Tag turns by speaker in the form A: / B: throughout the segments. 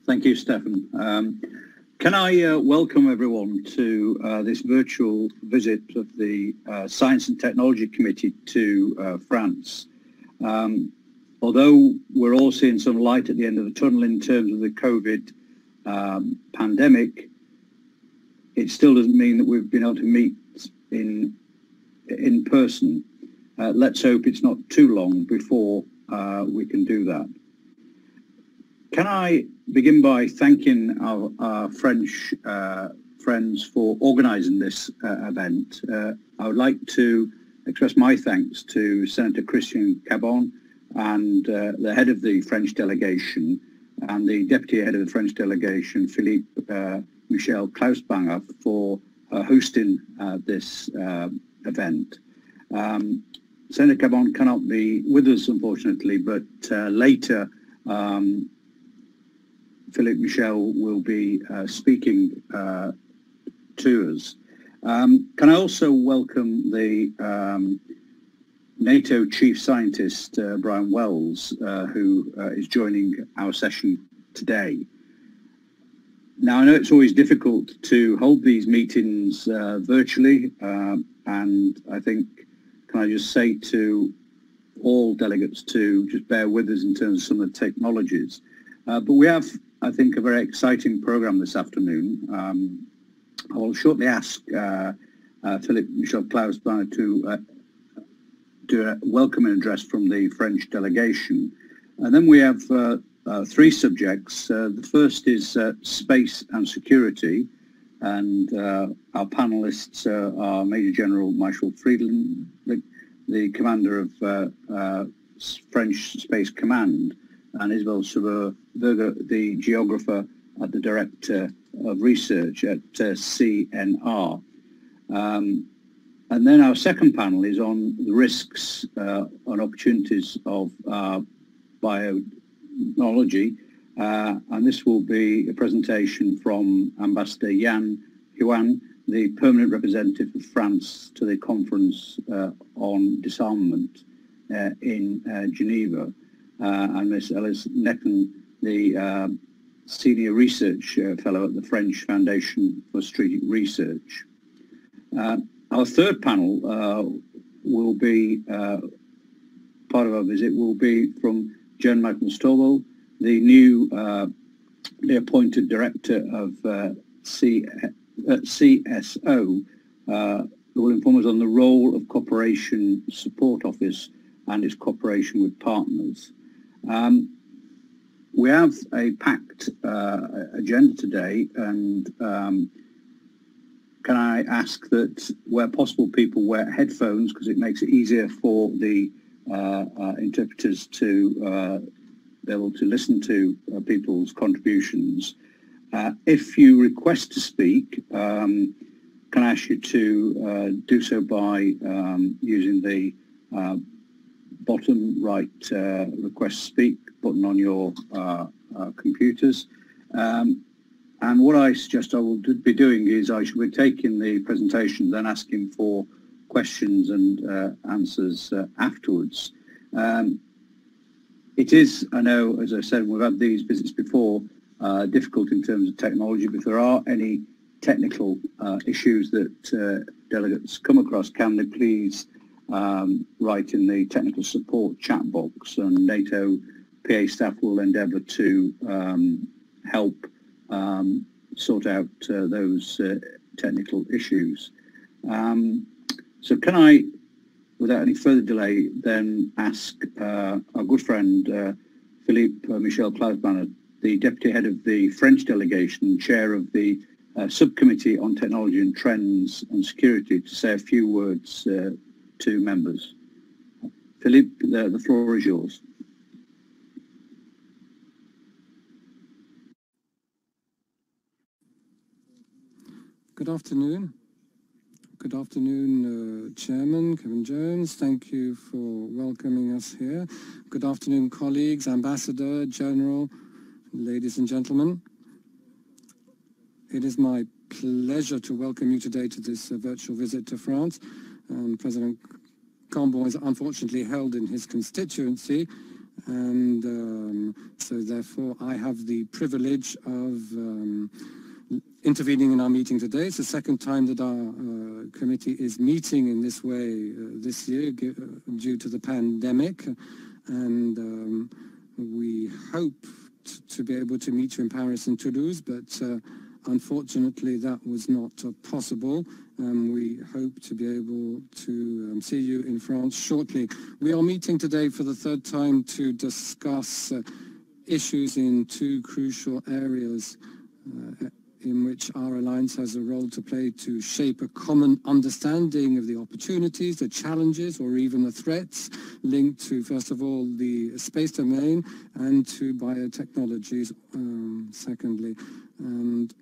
A: Thank you, Stefan. Can I welcome everyone to this virtual visit of the Science and Technology Committee to France. Although we're all seeing some light at the end of the tunnel in terms of the COVID pandemic, it still doesn't mean that we've been able to meet in person. Let's hope it's not too long before we can do that. Can I begin by thanking our French friends for organising this event. I would like to express my thanks to Senator Christian Cabon and the head of the French delegation and the deputy head of the French delegation, Philippe Michel Klausbanger, for hosting this event. Senator Cabon cannot be with us, unfortunately, but later Philippe Michel will be speaking to us. Can I also welcome the NATO Chief Scientist, Brian Wells, who is joining our session today. Now, I know it's always difficult to hold these meetings virtually, and I think, can I just say to all delegates to just bear with us in terms of some of the technologies. But we have, I think, a very exciting program this afternoon. I will shortly ask Philippe Michel Klausbanger to do a welcoming address from the French delegation. And then we have three subjects. The first is space and security. And our panelists are Major General Michael Friedland, the commander of French Space Command, and Isabelle Sauver-Berger, the geographer at the Director of Research at CNR. And then our second panel is on the risks and opportunities of biotechnology, and this will be a presentation from Ambassador Yan Huan, the permanent representative of France to the Conference on Disarmament in Geneva. And Ms. Alice Necken, the Senior Research Fellow at the French Foundation for Strategic Research. Our third panel will be, part of our visit will be from Jen Michael Stovall, the newly appointed Director of CSO, who will inform us on the role of Cooperation Support Office and its cooperation with partners. We have a packed agenda today, and can I ask that where possible people wear headphones, because it makes it easier for the interpreters to be able to listen to people's contributions. If you request to speak, can I ask you to do so by using the bottom right request speak button on your computers. And what I suggest I will be doing is I should be taking the presentation, then asking for questions and answers afterwards. It is, I know, as I said, we've had these visits before, difficult in terms of technology, but if there are any technical issues that delegates come across, can they please write in the technical support chat box, and NATO PA staff will endeavour to help sort out those technical issues. So can I, without any further delay, then ask our good friend Philippe Michel Klausbanger, the Deputy Head of the French delegation and Chair of the Subcommittee on Technology and Trends and Security, to say a few words to members. Philippe, the floor is yours.
B: Good afternoon. Good afternoon, Chairman Kevin Jones. Thank you for welcoming us here. Good afternoon, colleagues, Ambassador, General, ladies and gentlemen. It is my pleasure to welcome you today to this virtual visit to France. President Cambon is unfortunately held in his constituency, and so therefore I have the privilege of intervening in our meeting today. It's the second time that our committee is meeting in this way this year due to the pandemic, and we hope to be able to meet you in Paris and Toulouse, but unfortunately that was not possible. We hope to be able to see you in France shortly. We are meeting today for the third time to discuss issues in two crucial areas in which our alliance has a role to play to shape a common understanding of the opportunities, the challenges, or even the threats linked to, first of all, the space domain and to biotechnologies, secondly. And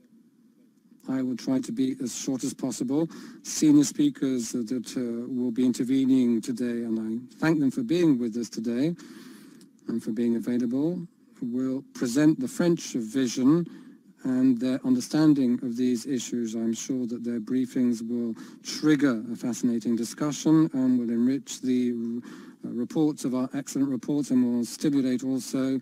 B: I will try to be as short as possible. Senior speakers that will be intervening today, and I thank them for being with us today and for being available, will present the French vision and their understanding of these issues. I'm sure that their briefings will trigger a fascinating discussion and will enrich the reports of our excellent reports, and will stimulate also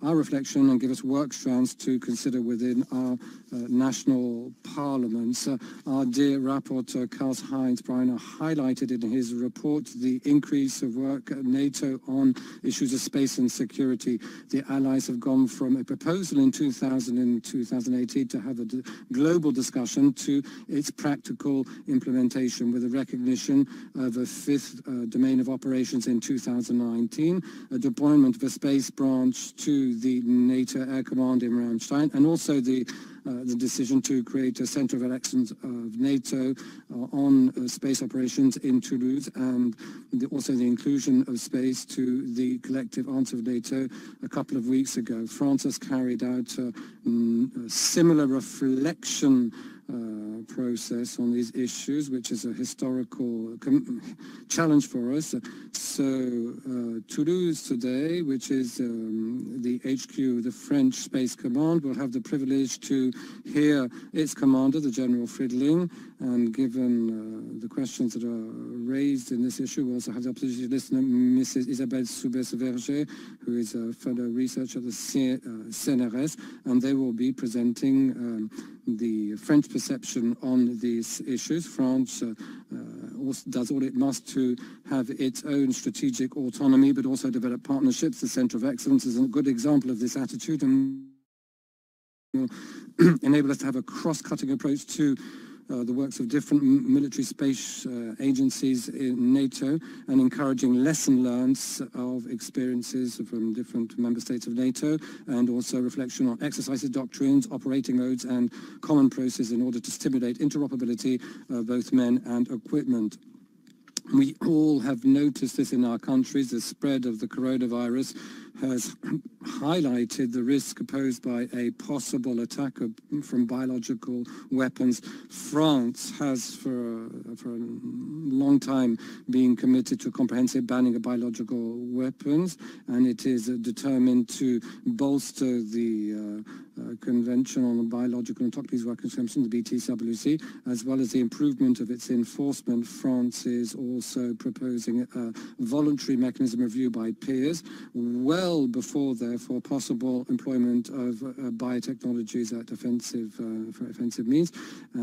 B: our reflection and give us work strands to consider within our national parliaments. Our dear rapporteur Karl-Heinz Breiner highlighted in his report the increase of work at NATO on issues of space and security. The Allies have gone from a proposal in 2000 and 2018 to have a global discussion to its practical implementation, with a recognition of a fifth domain of operations in 2019, a deployment of a space branch to the NATO Air Command in Ramstein, and also the decision to create a Center of Excellence of NATO on space operations in Toulouse, and also the inclusion of space to the collective answer of NATO a couple of weeks ago. France has carried out a similar reflection process on these issues, which is a historical challenge for us. So Toulouse today, which is the HQ, the French Space Command, will have the privilege to hear its commander, the General Fridling, and given the questions that are raised in this issue, we'll also have the opportunity to listen to Mrs. Isabelle Soubès-Verger, who is a fellow researcher at the CNRS, and they will be presenting the French perception on these issues. France also does all it must to have its own strategic autonomy, but also develop partnerships. The Centre of Excellence is a good example of this attitude, and will enable us to have a cross-cutting approach to the works of different military space agencies in NATO, and encouraging lesson learned of experiences from different member states of NATO, and also reflection on exercises, doctrines, operating modes, and common processes in order to stimulate interoperability of both men and equipment. We all have noticed this in our countries. The spread of the coronavirus has highlighted the risk posed by a possible attack from biological weapons. France has for a long time been committed to a comprehensive banning of biological weapons, and it is determined to bolster the Convention on Biological and Toxic Weapons Convention, the BTWC, as well as the improvement of its enforcement. France is also proposing a voluntary mechanism review by peers, well before, therefore, possible employment of biotechnologies at for offensive means,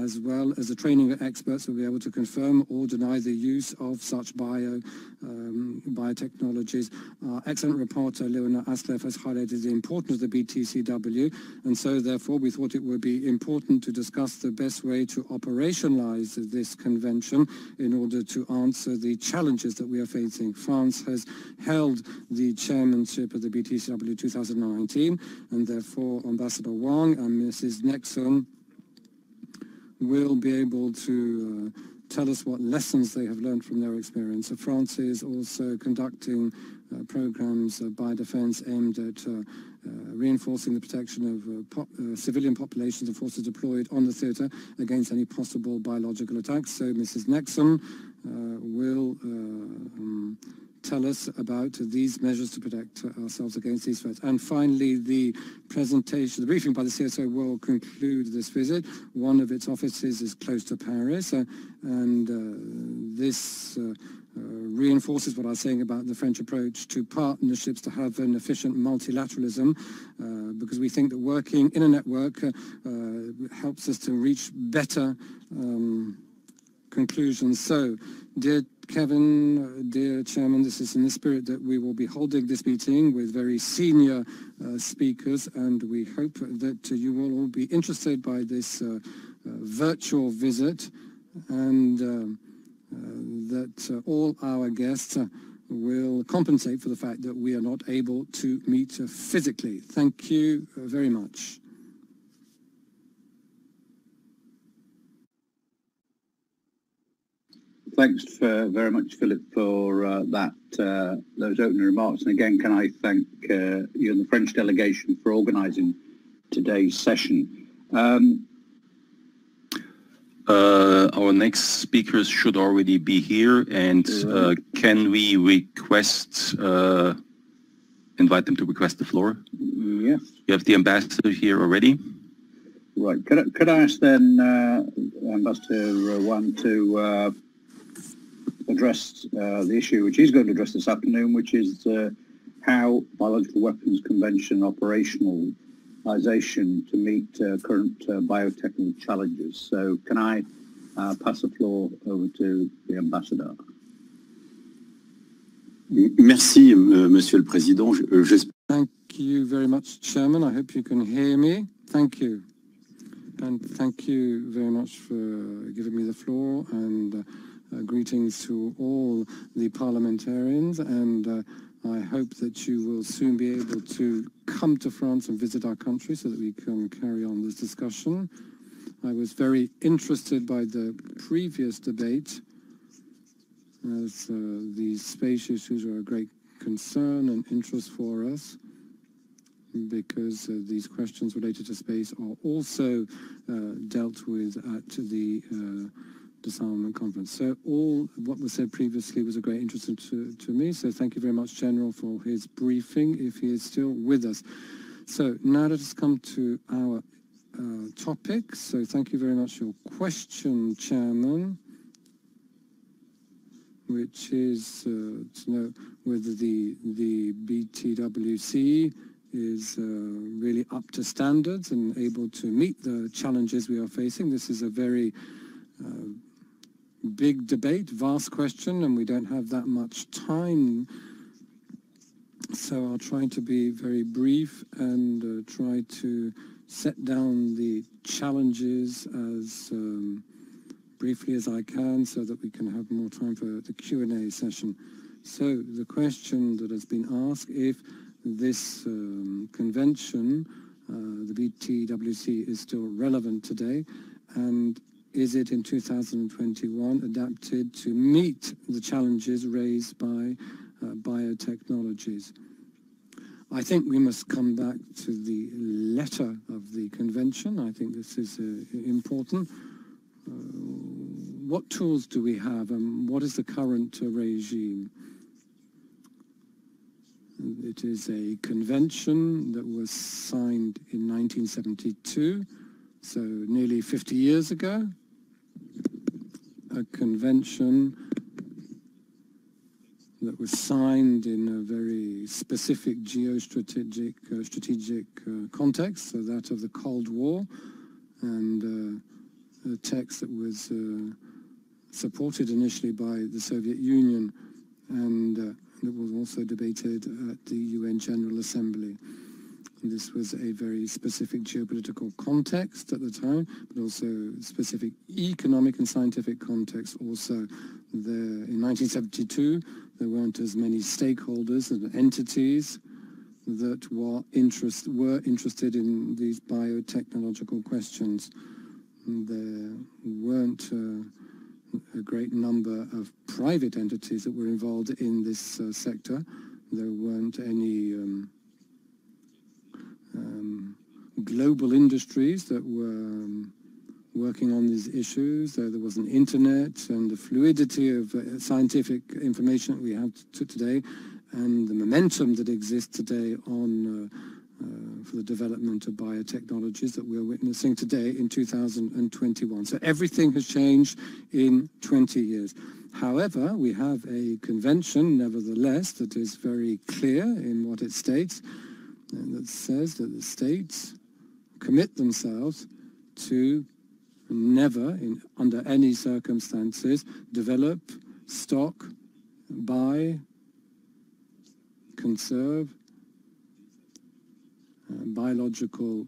B: as well as the training of experts who will be able to confirm or deny the use of such biotechnologies. Our excellent reporter, Leona Asleff, has highlighted the importance of the BTCW, and so, therefore, we thought it would be important to discuss the best way to operationalize this convention in order to answer the challenges that we are facing. France has held the chairmanship of the BTCW 2019, and therefore Ambassador Wang and Mrs. Nexon will be able to tell us what lessons they have learned from their experience. So France is also conducting programs by defense aimed at reinforcing the protection of civilian populations and forces deployed on the theater against any possible biological attacks. So Mrs. Nexon will tell us about these measures to protect ourselves against these threats. And finally, the presentation, the briefing by the CSO will conclude this visit. One of its offices is close to Paris, and this reinforces what I was saying about the French approach to partnerships to have an efficient multilateralism, because we think that working in a network helps us to reach better conclusions. So, dear Kevin, dear Chairman, this is in the spirit that we will be holding this meeting with very senior speakers, and we hope that you will all be interested by this virtual visit, and that all our guests will compensate for the fact that we are not able to meet physically. Thank you very much.
A: Thanks very much, Philip, for those opening remarks. And again, can I thank you and the French delegation for organising today's session.
C: Our next speakers should already be here, and can we request, invite them to request the floor?
A: Yes.
C: You have the ambassador here already.
A: Right. Could I ask then Ambassador Wan to address the issue which he's going to address this afternoon, which is how biological weapons convention operationalization to meet current biotechnical challenges. So can I pass the floor over to the Ambassador?
D: Merci, Monsieur le Président.
B: Thank you very much, Chairman. I hope you can hear me. Thank you. And thank you very much for giving me the floor, and greetings to all the parliamentarians, and I hope that you will soon be able to come to France and visit our country so that we can carry on this discussion. I was very interested by the previous debate, as these space issues are a great concern and interest for us, because these questions related to space are also dealt with at the Disarmament Conference. So all what was said previously was a great interest to me, so thank you very much, General, for his briefing, if he is still with us. So now let us come to our topic. So thank you very much for your question, Chairman, which is to know whether the BTWC is really up to standards and able to meet the challenges we are facing. This is a very big debate, vast question, and we don't have that much time. So I'll try to be very brief and try to set down the challenges as briefly as I can, so that we can have more time for the Q&A session. So the question that has been asked, if this convention, the BTWC, is still relevant today, and is it in 2021 adapted to meet the challenges raised by biotechnologies? I think we must come back to the letter of the convention. I think this is important. What tools do we have, and what is the current regime? It is a convention that was signed in 1972, so nearly 50 years ago. A convention that was signed in a very specific geostrategic strategic context, so that of the Cold War, and a text that was supported initially by the Soviet Union, and that was also debated at the UN General Assembly. This was a very specific geopolitical context at the time, but also specific economic and scientific context also. In 1972, there weren't as many stakeholders and entities that were interested in these biotechnological questions. There weren't a great number of private entities that were involved in this sector. There weren't any global industries that were working on these issues. There was an internet, and the fluidity of scientific information that we have today, and the momentum that exists today on for the development of biotechnologies that we're witnessing today in 2021. So everything has changed in 20 years. However, we have a convention, nevertheless, that is very clear in what it states, and that says that the states commit themselves to never, under any circumstances, develop, stock, buy, conserve biological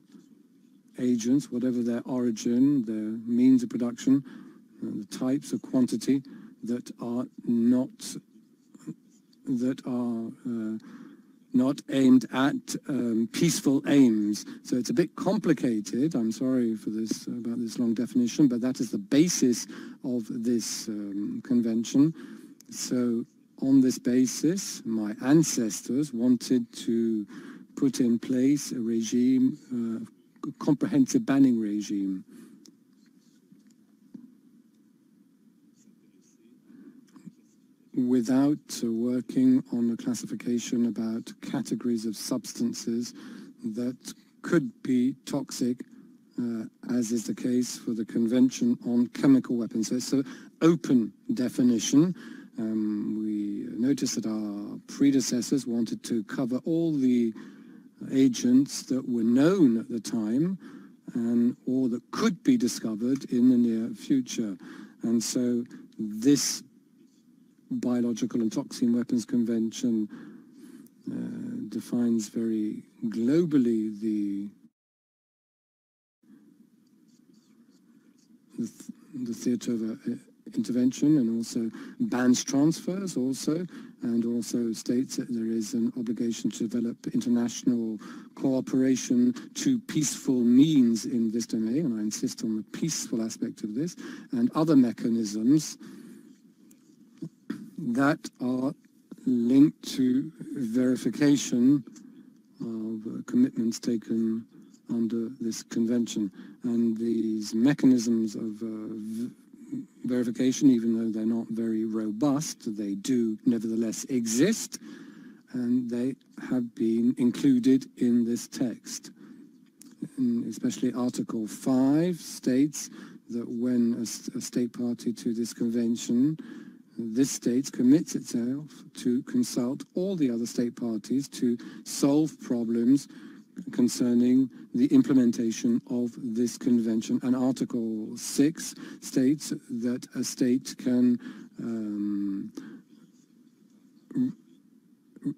B: agents, whatever their origin, their means of production, the types of quantity that are not aimed at peaceful aims. So it's a bit complicated. I'm sorry for this, about this long definition, but that is the basis of this convention. So on this basis, my ancestors wanted to put in place a regime, a comprehensive banning regime. Without working on a classification about categories of substances that could be toxic, as is the case for the Convention on Chemical Weapons. So it's an open definition. We noticed that our predecessors wanted to cover all the agents that were known at the time or that could be discovered in the near future. And so this Biological and Toxin Weapons Convention defines very globally the theatre of intervention, and also bans transfers also, and also states that there is an obligation to develop international cooperation to peaceful means in this domain, and I insist on the peaceful aspect of this, and other mechanisms that are linked to verification of commitments taken under this convention. And these mechanisms of verification, even though they're not very robust, they do nevertheless exist, and they have been included in this text. And especially Article 5 states that when a state party to this convention, this state commits itself to consult all the other state parties to solve problems concerning the implementation of this convention. And Article 6 states that a state can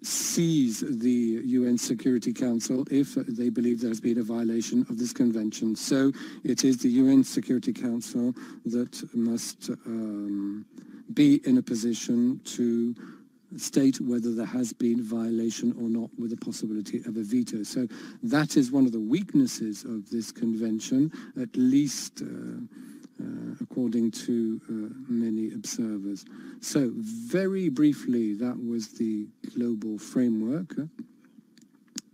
B: seize the UN Security Council if they believe there has been a violation of this convention. So it is the UN Security Council that must be in a position to state whether there has been violation or not, with the possibility of a veto. So that is one of the weaknesses of this convention, at least according to many observers. So very briefly, that was the global framework.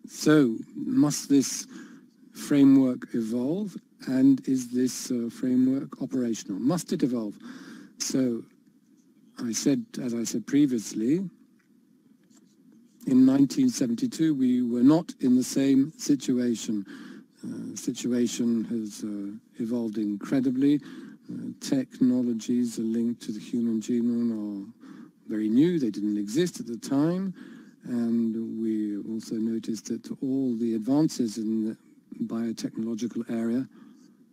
B: So must this framework evolve, and is this framework operational? Must it evolve? So as I said previously, in 1972 we were not in the same situation. The situation has evolved incredibly. Technologies linked to the human genome are very new. They didn't exist at the time. And we also noticed that all the advances in the biotechnological area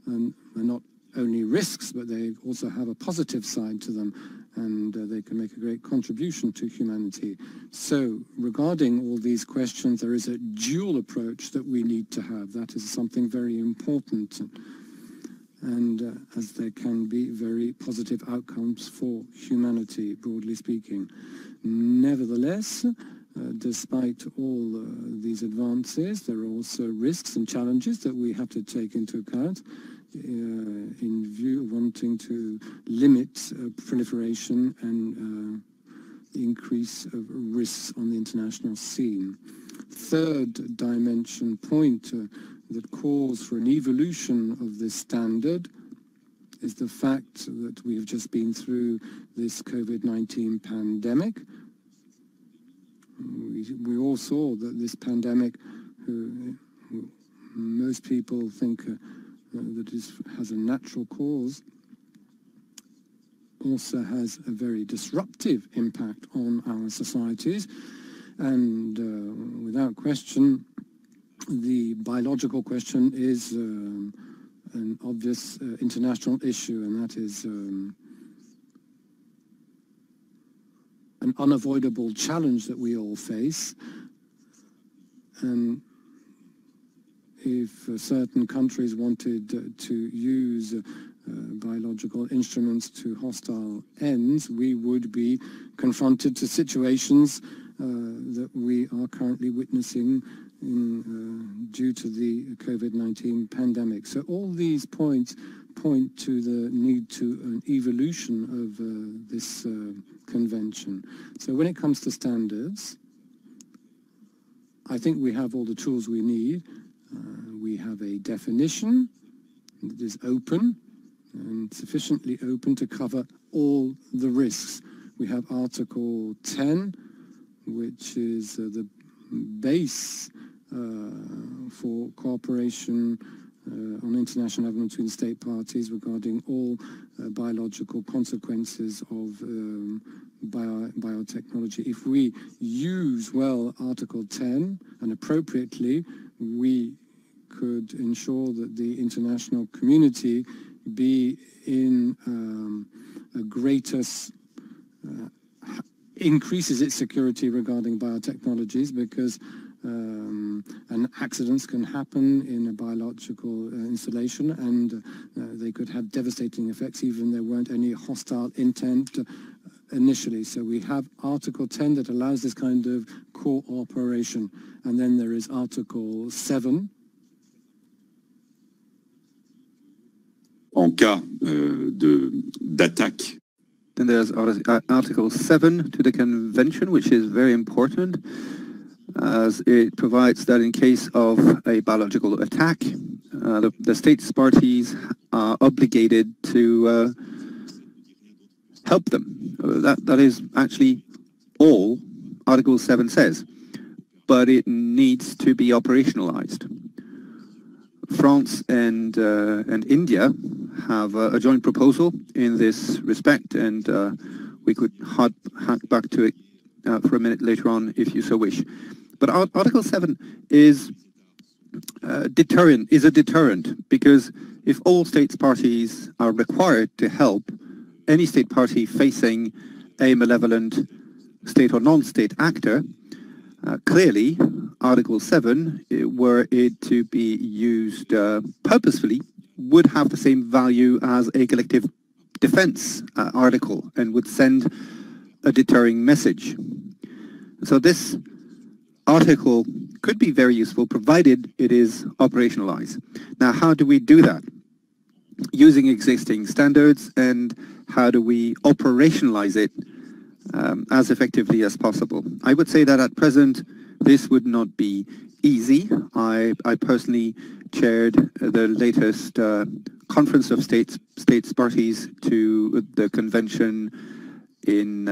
B: are not only risks, but they also have a positive side to them, and they can make a great contribution to humanity. So regarding all these questions, there is a dual approach that we need to have. That is something very important, and as there can be very positive outcomes for humanity, broadly speaking. Nevertheless, despite all these advances, there are also risks and challenges that we have to take into account in view of wanting to limit proliferation and increase of risks on the international scene. Third dimension point that calls for an evolution of this standard is the fact that we have just been through this COVID-19 pandemic. We all saw that this pandemic, most people think that it has a natural cause, also has a very disruptive impact on our societies. And without question, the biological question is an obvious international issue, and that is an unavoidable challenge that we all face. And if certain countries wanted to use biological instruments to hostile ends, we would be confronted to situations that we are currently witnessing due to the COVID-19 pandemic. So all these points point to the need to an evolution of this convention. So when it comes to standards, I think we have all the tools we need. We have a definition that is open and sufficiently open to cover all the risks. We have Article 10, which is the base for cooperation on international level between state parties regarding all biological consequences of biotechnology. If we use well Article 10 and appropriately, we could ensure that the international community be in a greater increases its security regarding biotechnologies, because accidents can happen in a biological installation, and they could have devastating effects even if there weren't any hostile intent initially. So we have Article 10 that allows this kind of cooperation, and then there is Article 7.
D: En cas d'attaque.
E: Then there's Article 7 to the Convention, which is very important, as it provides that in case of a biological attack, the states parties are obligated to help them. That is actually all Article 7 says, but it needs to be operationalized. France and India have a joint proposal in this respect, and we could hark back to it for a minute later on if you so wish. But Article 7 is a deterrent, because if all states parties are required to help any state party facing a malevolent state or non-state actor, clearly Article 7, were it to be used purposefully, would have the same value as a collective defense article and would send a deterring message. So this article could be very useful provided it is operationalized. Now, how do we do that? Using existing standards, and how do we operationalize it as effectively as possible? I would say that at present this would not be easy. I personally chaired the latest conference of states parties to the convention in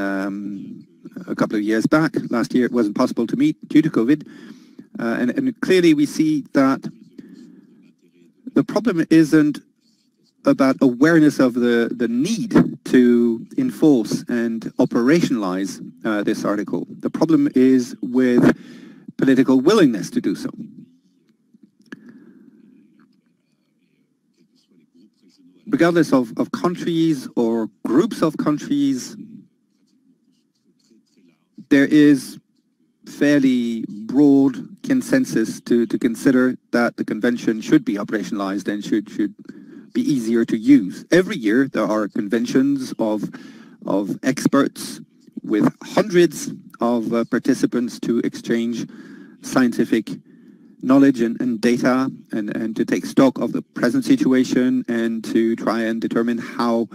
E: a couple of years back. Last year it wasn't possible to meet due to COVID, and clearly we see that the problem isn't about awareness of the need to enforce and operationalize this article. The problem is with political willingness to do so. Regardless of countries or groups of countries, there is fairly broad consensus to consider that the convention should be operationalized and should be easier to use. Every year there are conventions of experts with hundreds of participants to exchange scientific knowledge and data, and to take stock of the present situation and to try and determine how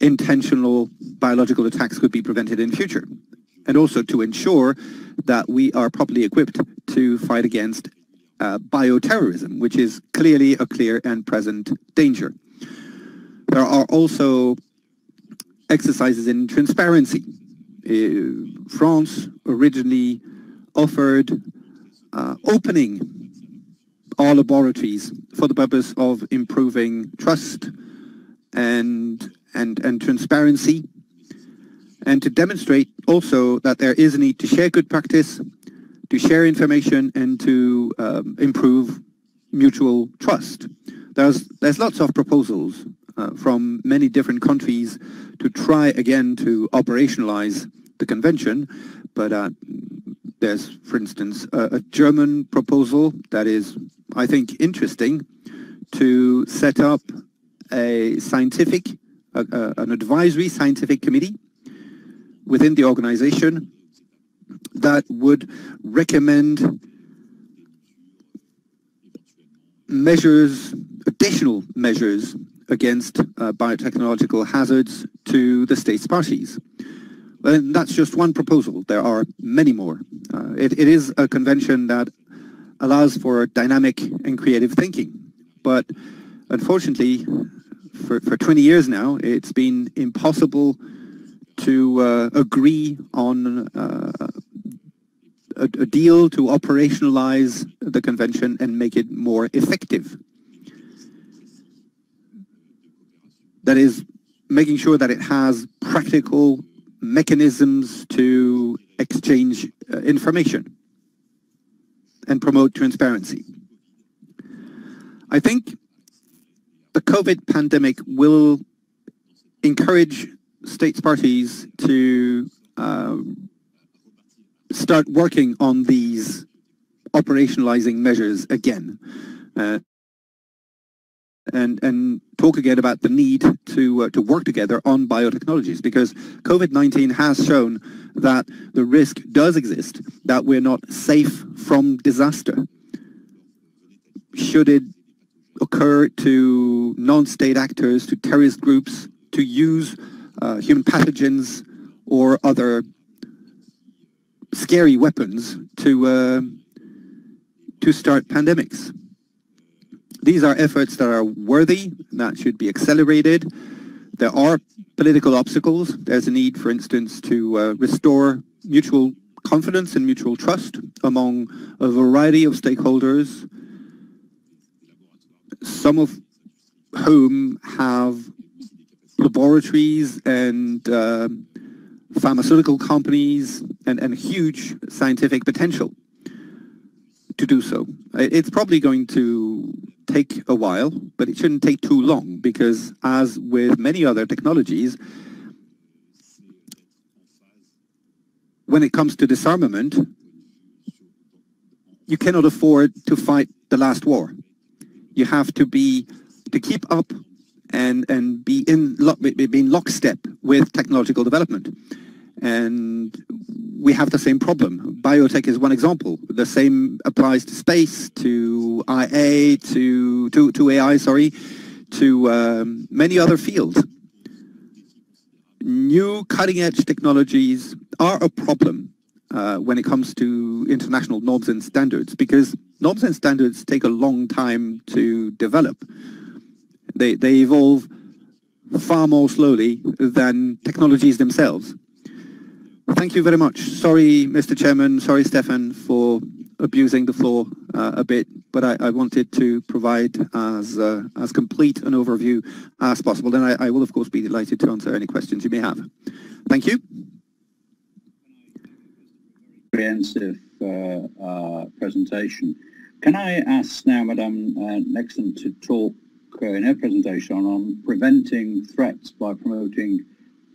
E: intentional biological attacks could be prevented in future, and also to ensure that we are properly equipped to fight against bioterrorism, which is clearly a clear and present danger. There are also exercises in transparency. France originally offered opening our laboratories for the purpose of improving trust and and transparency, and to demonstrate also that there is a need to share good practice, to share information, and to improve mutual trust. There's lots of proposals from many different countries to try again to operationalize the convention, but there's, for instance, a German proposal that is, I think, interesting, to set up a scientific, an advisory scientific committee within the organization that would recommend measures, additional measures against biotechnological hazards to the states parties. And that's just one proposal. There are many more. It is a convention that allows for dynamic and creative thinking. But unfortunately, for 20 years now, it's been impossible to agree on a deal to operationalize the convention and make it more effective. That is, making sure that it has practical mechanisms to exchange information and promote transparency. I think the COVID pandemic will encourage states parties to start working on these operationalizing measures again, and talk again about the need to work together on biotechnologies, because COVID-19 has shown that the risk does exist, that we're not safe from disaster. Should it occur to non-state actors, to terrorist groups, to use human pathogens or other scary weapons to start pandemics. These are efforts that are worthy, that should be accelerated. There are political obstacles. There's a need, for instance, to restore mutual confidence and mutual trust among a variety of stakeholders, some of whom have laboratories and pharmaceutical companies and huge scientific potential to do so. It's probably going to take a while, but it shouldn't take too long, because as with many other technologies, when it comes to disarmament, you cannot afford to fight the last war. You have to keep up and be in lockstep with technological development. And we have the same problem. Biotech is one example. The same applies to space, to AI, to AI, to many other fields. New cutting-edge technologies are a problem when it comes to international norms and standards, because norms and standards take a long time to develop. They evolve far more slowly than technologies themselves. Thank you very much. Sorry, Mr. Chairman, sorry, Stefan, for abusing the floor a bit, but I wanted to provide as complete an overview as possible. And I will, of course, be delighted to answer any questions you may have. Thank you.
A: Comprehensive presentation. Can I ask now Madame Nexton to talk in her presentation on preventing threats by promoting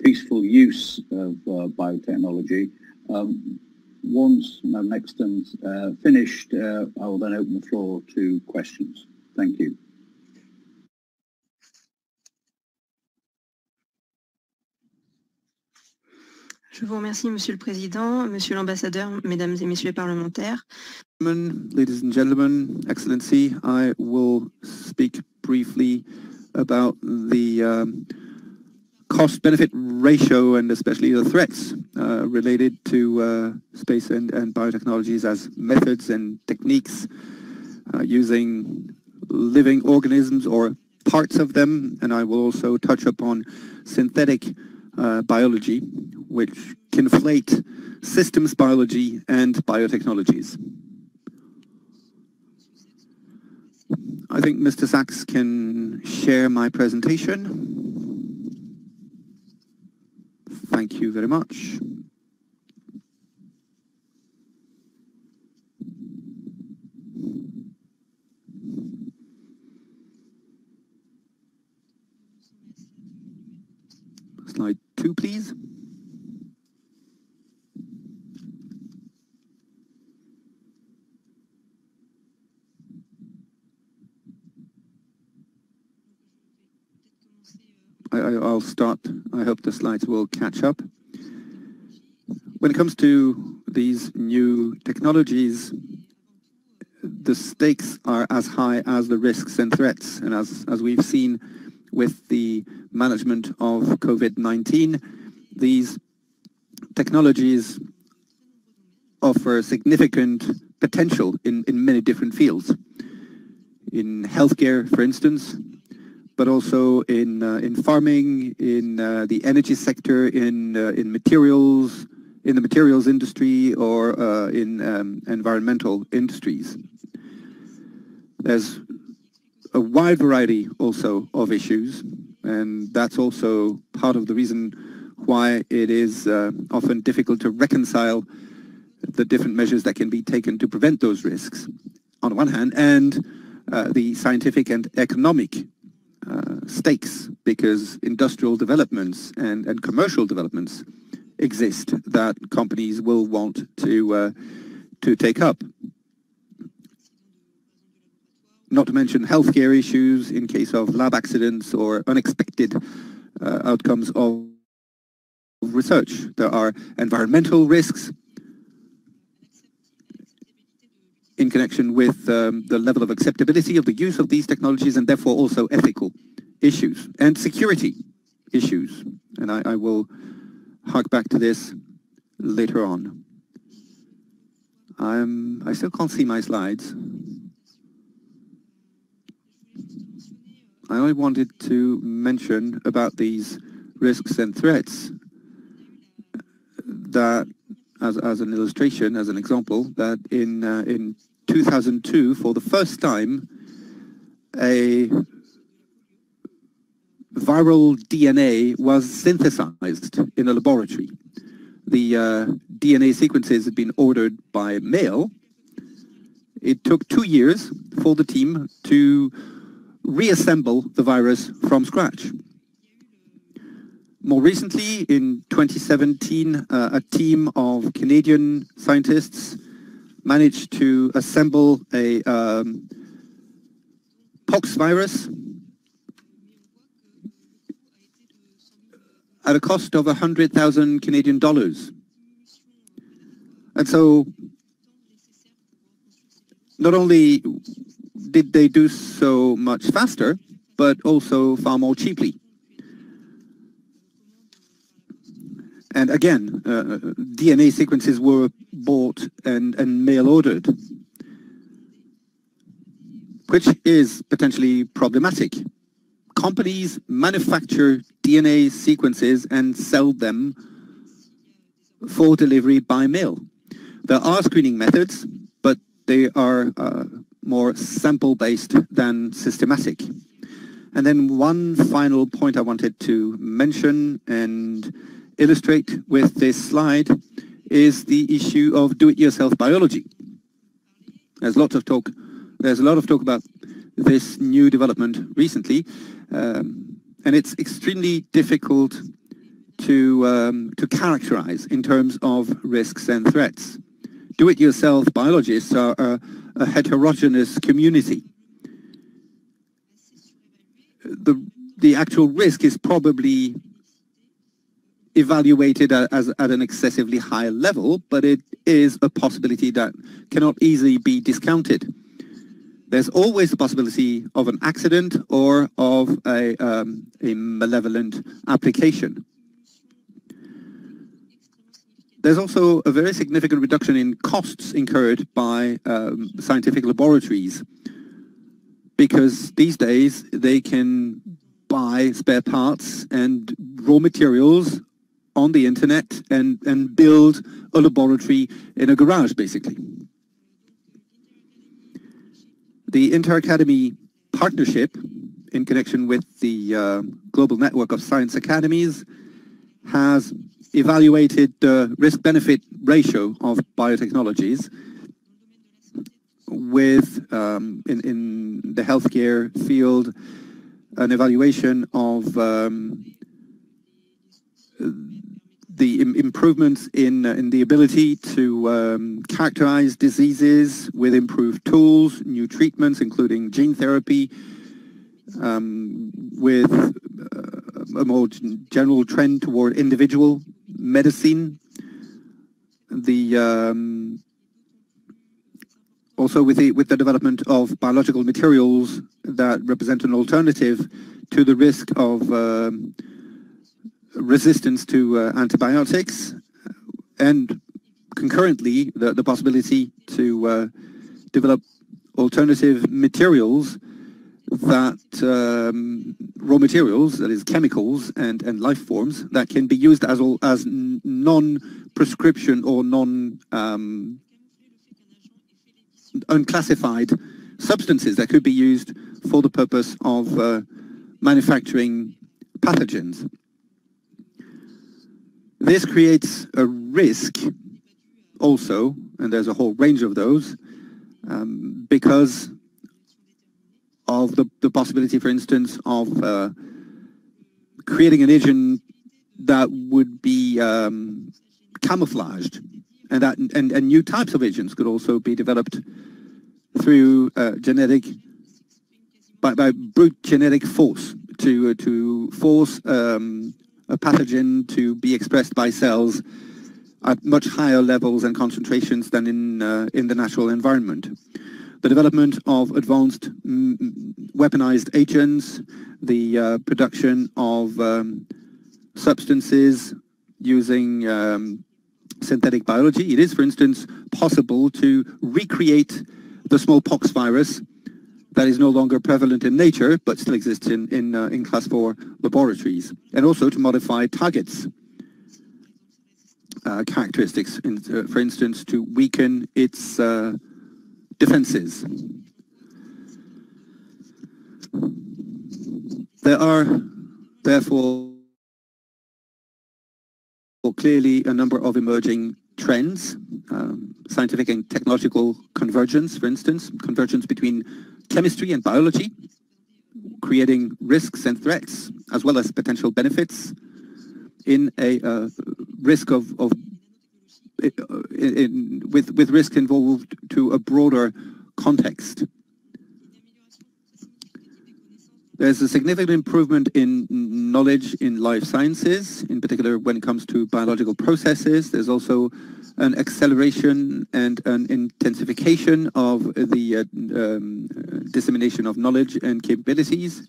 A: peaceful use of biotechnology. Once Madame Nexton's finished, I will then open the floor to questions. Thank you.
F: Je vous remercie, Monsieur le Président, Monsieur l'Ambassadeur, Mesdames et Messieurs les parlementaires.
E: Ladies and gentlemen, Excellency, I will speak briefly about the cost-benefit ratio and especially the threats related to space and biotechnologies as methods and techniques using living organisms or parts of them. And I will also touch upon synthetic biology, which conflate systems biology and biotechnologies. I think Mr. Sachs can share my presentation. Thank you very much. Slide 2, please. I'll start. I hope the slides will catch up. When it comes to these new technologies, the stakes are as high as the risks and threats. And as we've seen with the management of COVID-19, these technologies offer significant potential in many different fields. In healthcare, for instance, but also in farming, in the energy sector, in materials, in the materials industry, or in environmental industries. There's a wide variety also of issues, and that's also part of the reason why it is often difficult to reconcile the different measures that can be taken to prevent those risks, on the one hand, and the scientific and economic stakes, because industrial developments and commercial developments exist that companies will want to take up. Not to mention healthcare issues in case of lab accidents or unexpected outcomes of research. There are environmental risks in connection with the level of acceptability of the use of these technologies, and therefore also ethical issues and security issues. And I will hark back to this later on. I still can't see my slides. I only wanted to mention about these risks and threats that, as an illustration, as an example, that in 2002, for the first time, a viral DNA was synthesized in a laboratory. The DNA sequences had been ordered by mail. It took 2 years for the team to reassemble the virus from scratch. More recently, in 2017, a team of Canadian scientists managed to assemble a pox virus at a cost of 100,000 Canadian dollars. And so, not only did they do so much faster, but also far more cheaply. And again, DNA sequences were bought and mail ordered, which is potentially problematic. Companies manufacture DNA sequences and sell them for delivery by mail. There are screening methods, but they are more sample-based than systematic. And then one final point I wanted to mention and illustrate with this slide is the issue of do-it-yourself biology. There's a lot of talk about this new development recently, and it's extremely difficult to characterize in terms of risks and threats. Do-it-yourself biologists are a heterogeneous community. The actual risk is probably evaluated at an excessively high level, but it is a possibility that cannot easily be discounted. There's always the possibility of an accident or of a malevolent application. There's also a very significant reduction in costs incurred by scientific laboratories, because these days they can buy spare parts and raw materials on the internet and build a laboratory in a garage, basically. The Inter-Academy partnership, in connection with the Global Network of Science Academies, has evaluated the risk-benefit ratio of biotechnologies with, in the healthcare field, an evaluation of the improvements in the ability to characterize diseases with improved tools, new treatments, including gene therapy, with a more general trend toward individual medicine. Also with the development of biological materials that represent an alternative to the risk of resistance to antibiotics, and concurrently the possibility to develop alternative materials that raw materials, that is chemicals and life forms, that can be used as non-prescription or unclassified substances that could be used for the purpose of manufacturing pathogens. This creates a risk also, and there's a whole range of those, because of the possibility, for instance, of creating an agent that would be camouflaged, and new types of agents could also be developed through by brute genetic force to force a pathogen to be expressed by cells at much higher levels and concentrations than in the natural environment. The development of advanced weaponized agents, the production of substances using synthetic biology. It is, for instance, possible to recreate the smallpox virus that is no longer prevalent in nature, but still exists in class 4 laboratories, and also to modify targets' characteristics, for instance, to weaken its defenses. There are, therefore, clearly a number of emerging trends, scientific and technological convergence, for instance, convergence between chemistry and biology, creating risks and threats, as well as potential benefits in a risk with risk involved to a broader context. There's a significant improvement in knowledge in life sciences, in particular when it comes to biological processes. There's also an acceleration and an intensification of the dissemination of knowledge and capabilities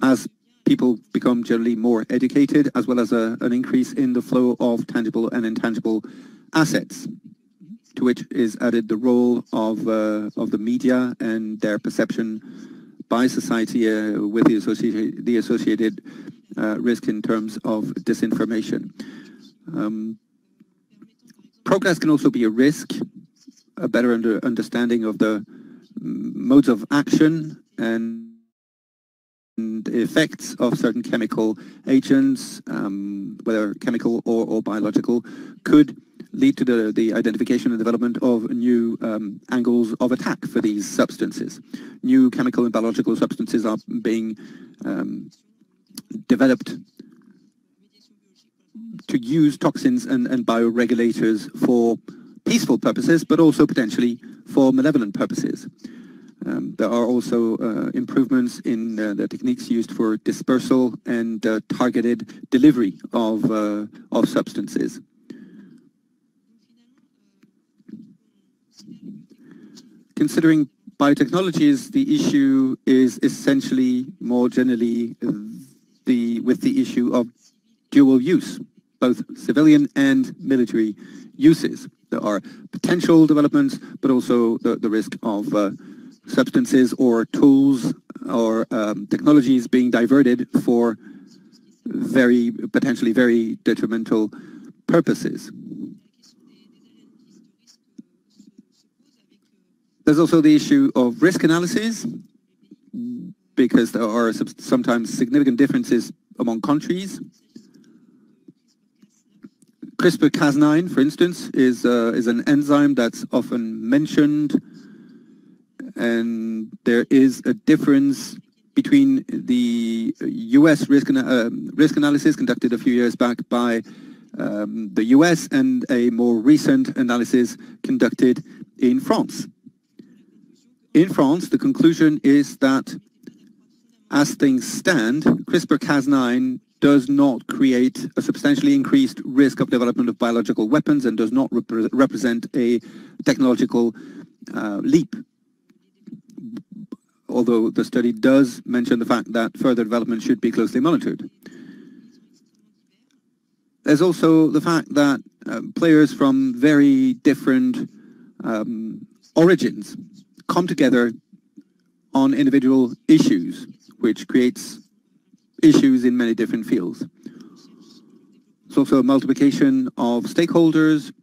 E: as people become generally more educated, as well as an increase in the flow of tangible and intangible assets, to which is added the role of the media and their perception by society with the associated risk in terms of disinformation. Progress can also be a risk. A better understanding of the modes of action and the effects of certain chemical agents, whether chemical or biological, could lead to the identification and development of new angles of attack for these substances. New chemical and biological substances are being developed to use toxins and bioregulators for peaceful purposes, but also potentially for malevolent purposes. There are also improvements in the techniques used for dispersal and targeted delivery of substances. Considering biotechnologies, the issue is essentially more generally with the issue of dual use, both civilian and military uses. There are potential developments, but also the risk of substances or tools or technologies being diverted for potentially very detrimental purposes. There's also the issue of risk analysis, because there are sometimes significant differences among countries CRISPR-Cas9, for instance, is an enzyme that's often mentioned, and there is a difference between the US risk analysis conducted a few years back by the US and a more recent analysis conducted in France. In France, the conclusion is that as things stand, CRISPR-Cas9 does not create a substantially increased risk of development of biological weapons and does not represent a technological leap. Although the study does mention the fact that further development should be closely monitored. There's also the fact that players from very different origins come together on individual issues, which creates issues in many different fields. There's also a multiplication of stakeholders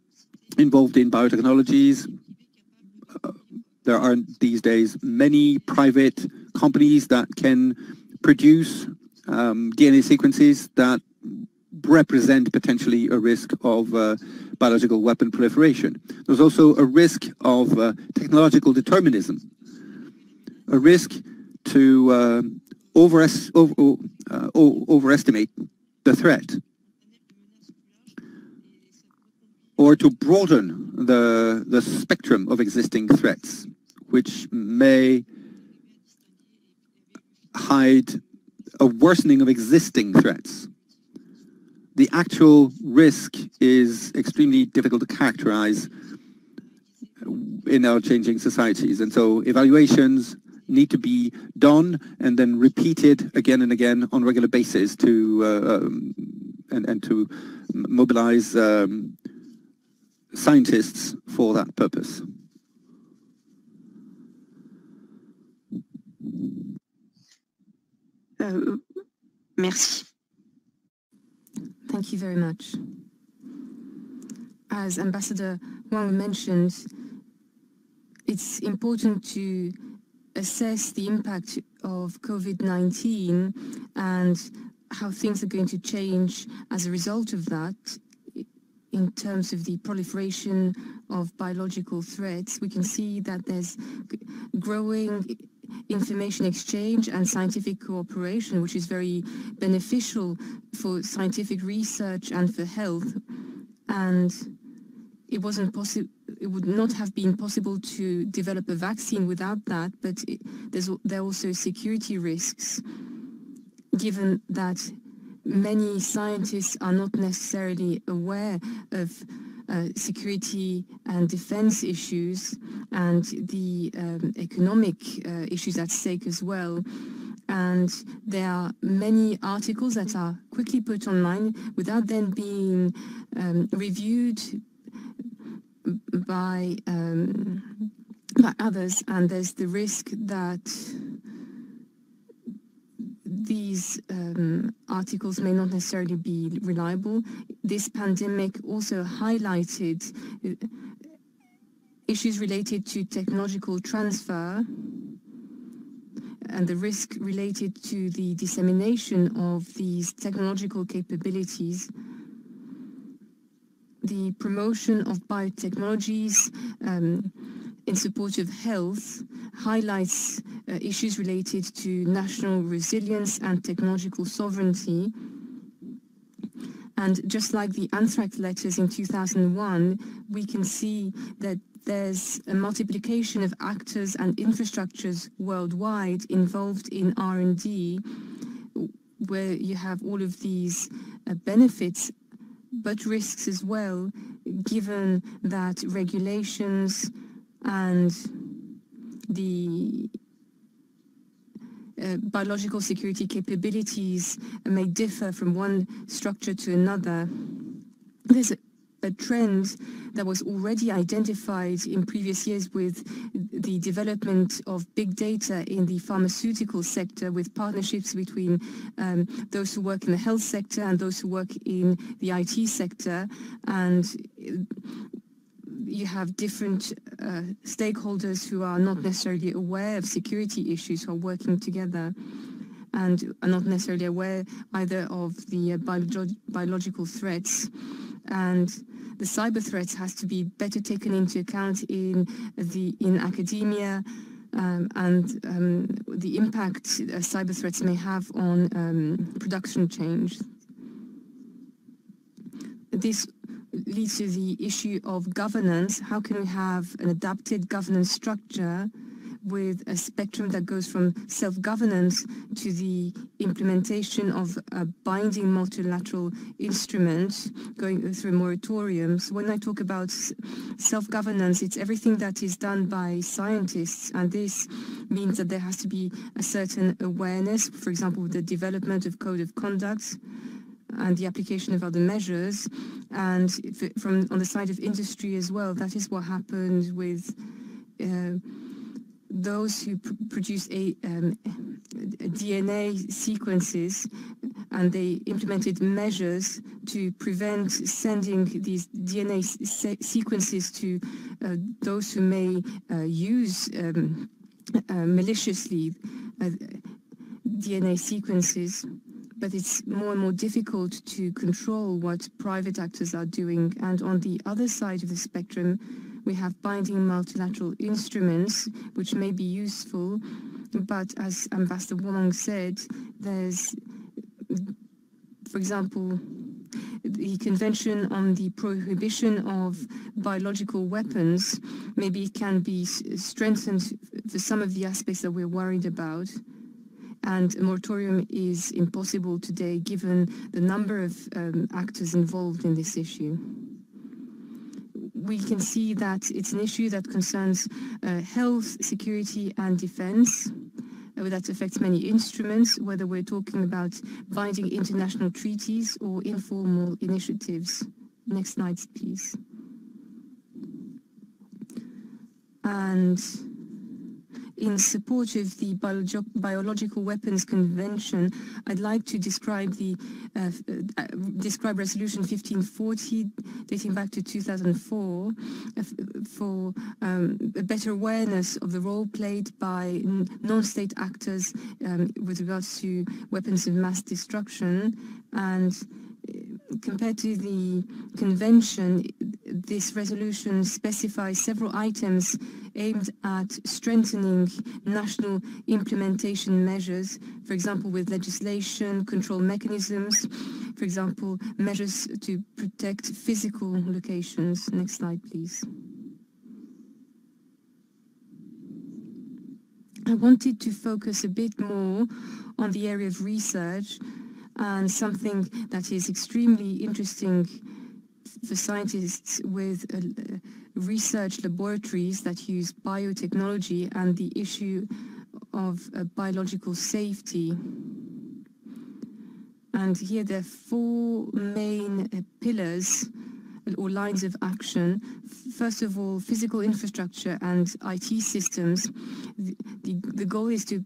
E: involved in biotechnologies. There are these days many private companies that can produce DNA sequences that represent potentially a risk of biological weapon proliferation. There's also a risk of technological determinism, a risk to overestimate the threat, or to broaden the spectrum of existing threats, which may hide a worsening of existing threats. The actual risk is extremely difficult to characterize in our changing societies, and so evaluations need to be done and then repeated again and again on a regular basis to and to mobilize scientists for that purpose.
F: Merci.
G: Thank you very much. As Ambassador Wang mentioned, it's important to assess the impact of COVID-19 and how things are going to change as a result of that in terms of the proliferation of biological threats. We can see that there's growing information exchange and scientific cooperation, which is very beneficial for scientific research and for health. And it would not have been possible to develop a vaccine without that, but there are also security risks, given that many scientists are not necessarily aware of security and defense issues and the economic issues at stake as well. And there are many articles that are quickly put online without then being reviewed by others, and there's the risk that these articles may not necessarily be reliable. This pandemic also highlighted issues related to technological transfer and the risk related to the dissemination of these technological capabilities. The promotion of biotechnologies in support of health highlights issues related to national resilience and technological sovereignty. And just like the anthrax letters in 2001, we can see that there's a multiplication of actors and infrastructures worldwide involved in R&D, where you have all of these benefits, but risks as well, given that regulations and the biological security capabilities may differ from one structure to another. There's a trend that was already identified in previous years with the development of big data in the pharmaceutical sector, with partnerships between those who work in the health sector and those who work in the IT sector. And you have different stakeholders who are not necessarily aware of security issues, who are working together and are not necessarily aware either of the biological threats. and the cyber threats has to be better taken into account in academia, and the impact cyber threats may have on production change. This leads to the issue of governance. How can we have an adapted governance structure with a spectrum that goes from self-governance to the implementation of a binding multilateral instrument going through moratoriums? When I talk about self-governance, it's everything that is done by scientists, and this means that there has to be a certain awareness, for example, the development of code of conduct and the application of other measures. And on the side of industry as well, that is what happened with those who produce DNA sequences, and they implemented measures to prevent sending these DNA sequences to those who may use maliciously DNA sequences. But it's more and more difficult to control what private actors are doing. And on the other side of the spectrum, we have binding multilateral instruments, which may be useful, but as Ambassador Wong said, there's, for example, the Convention on the Prohibition of Biological Weapons. Maybe it can be strengthened for some of the aspects that we're worried about. And a moratorium is impossible today given the number of actors involved in this issue. We can see that it's an issue that concerns health, security and defense. That affects many instruments, whether we're talking about binding international treaties or informal initiatives. Next slide, please. And in support of the Biological Weapons Convention, I'd like to describe Resolution 1540, dating back to 2004, for a better awareness of the role played by non-state actors with regards to weapons of mass destruction. And compared to the convention, this resolution specifies several items aimed at strengthening national implementation measures, for example, with legislation, control mechanisms, for example, measures to protect physical locations. Next slide, please. I wanted to focus a bit more on the area of research, and something that is extremely interesting for scientists with research laboratories that use biotechnology, and the issue of biological safety. And here there are four main pillars or lines of action. First of all, physical infrastructure and IT systems. The goal is to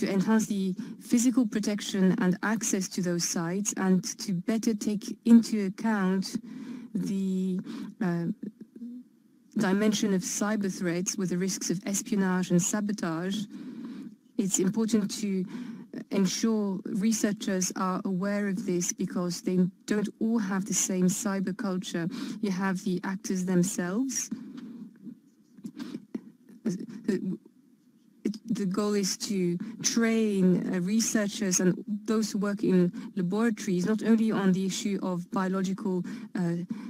G: enhance the physical protection and access to those sites, and to better take into account the dimension of cyber threats with the risks of espionage and sabotage. It's important to ensure researchers are aware of this, because they don't all have the same cyber culture. You have the actors themselves. The goal is to train researchers and those who work in laboratories not only on the issue of biological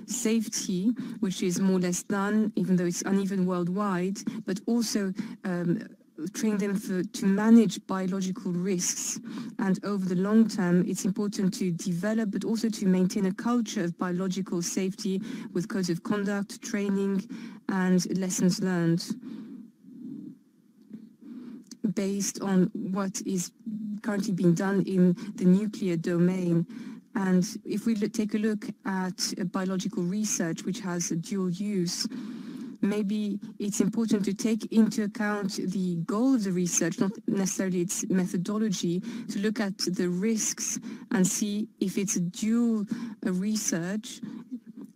G: safety, which is more or less done, even though it's uneven worldwide, but also train them to manage biological risks. And over the long term, it's important to develop, but also to maintain a culture of biological safety with codes of conduct, training, and lessons learned, based on what is currently being done in the nuclear domain. And if we take a look at biological research, which has a dual use, maybe it's important to take into account the goal of the research, not necessarily its methodology, to look at the risks and see if it's a dual research,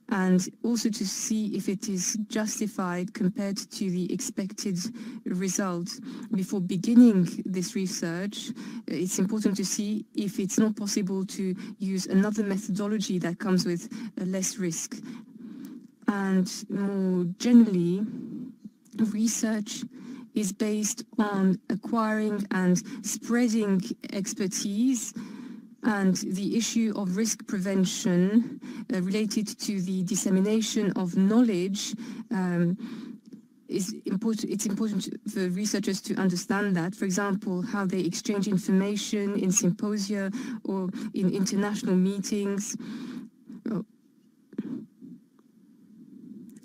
G: and also to see if it is justified compared to the expected result. Before beginning this research, it's important to see if it's not possible to use another methodology that comes with less risk. And more generally, research is based on acquiring and spreading expertise, and the issue of risk prevention related to the dissemination of knowledge is important. It's important for researchers to understand that, for example, how they exchange information in symposia or in international meetings.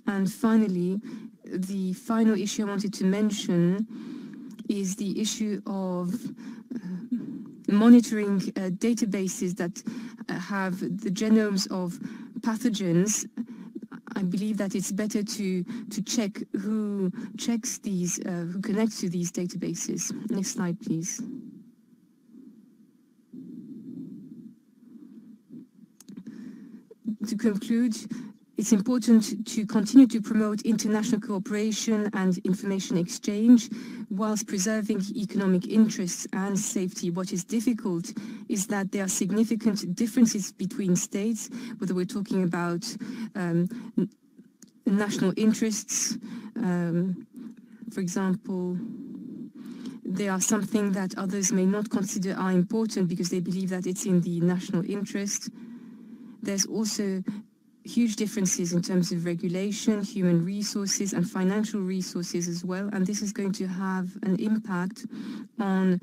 G: And finally, the final issue I wanted to mention is the issue of monitoring databases that have the genomes of pathogens. I believe that it's better to check who checks these, who connects to these databases. Next slide, please. To conclude, it's important to continue to promote international cooperation and information exchange whilst preserving economic interests and safety. What is difficult is that there are significant differences between states, whether we're talking about national interests. For example, there are something that others may not consider are important because they believe that it's in the national interest. There's also huge differences in terms of regulation, human resources and financial resources as well, and this is going to have an impact on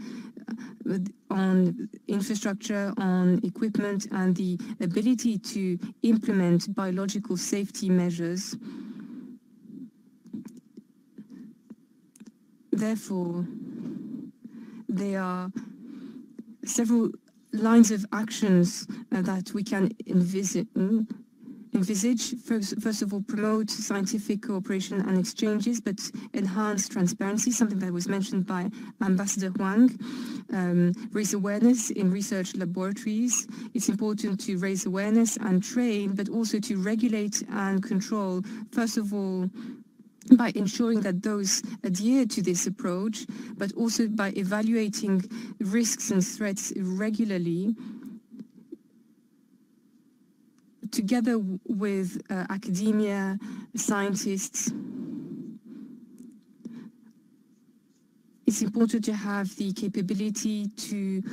G: infrastructure, on equipment and the ability to implement biological safety measures. Therefore, there are several lines of actions that we can envisage. First of all, promote scientific cooperation and exchanges, but enhance transparency, something that was mentioned by Ambassador Huang. Raise awareness in research laboratories. It's important to raise awareness and train, but also to regulate and control, first of all, by ensuring that those adhere to this approach, but also by evaluating risks and threats regularly, together with academia, scientists. It's important to have the capability to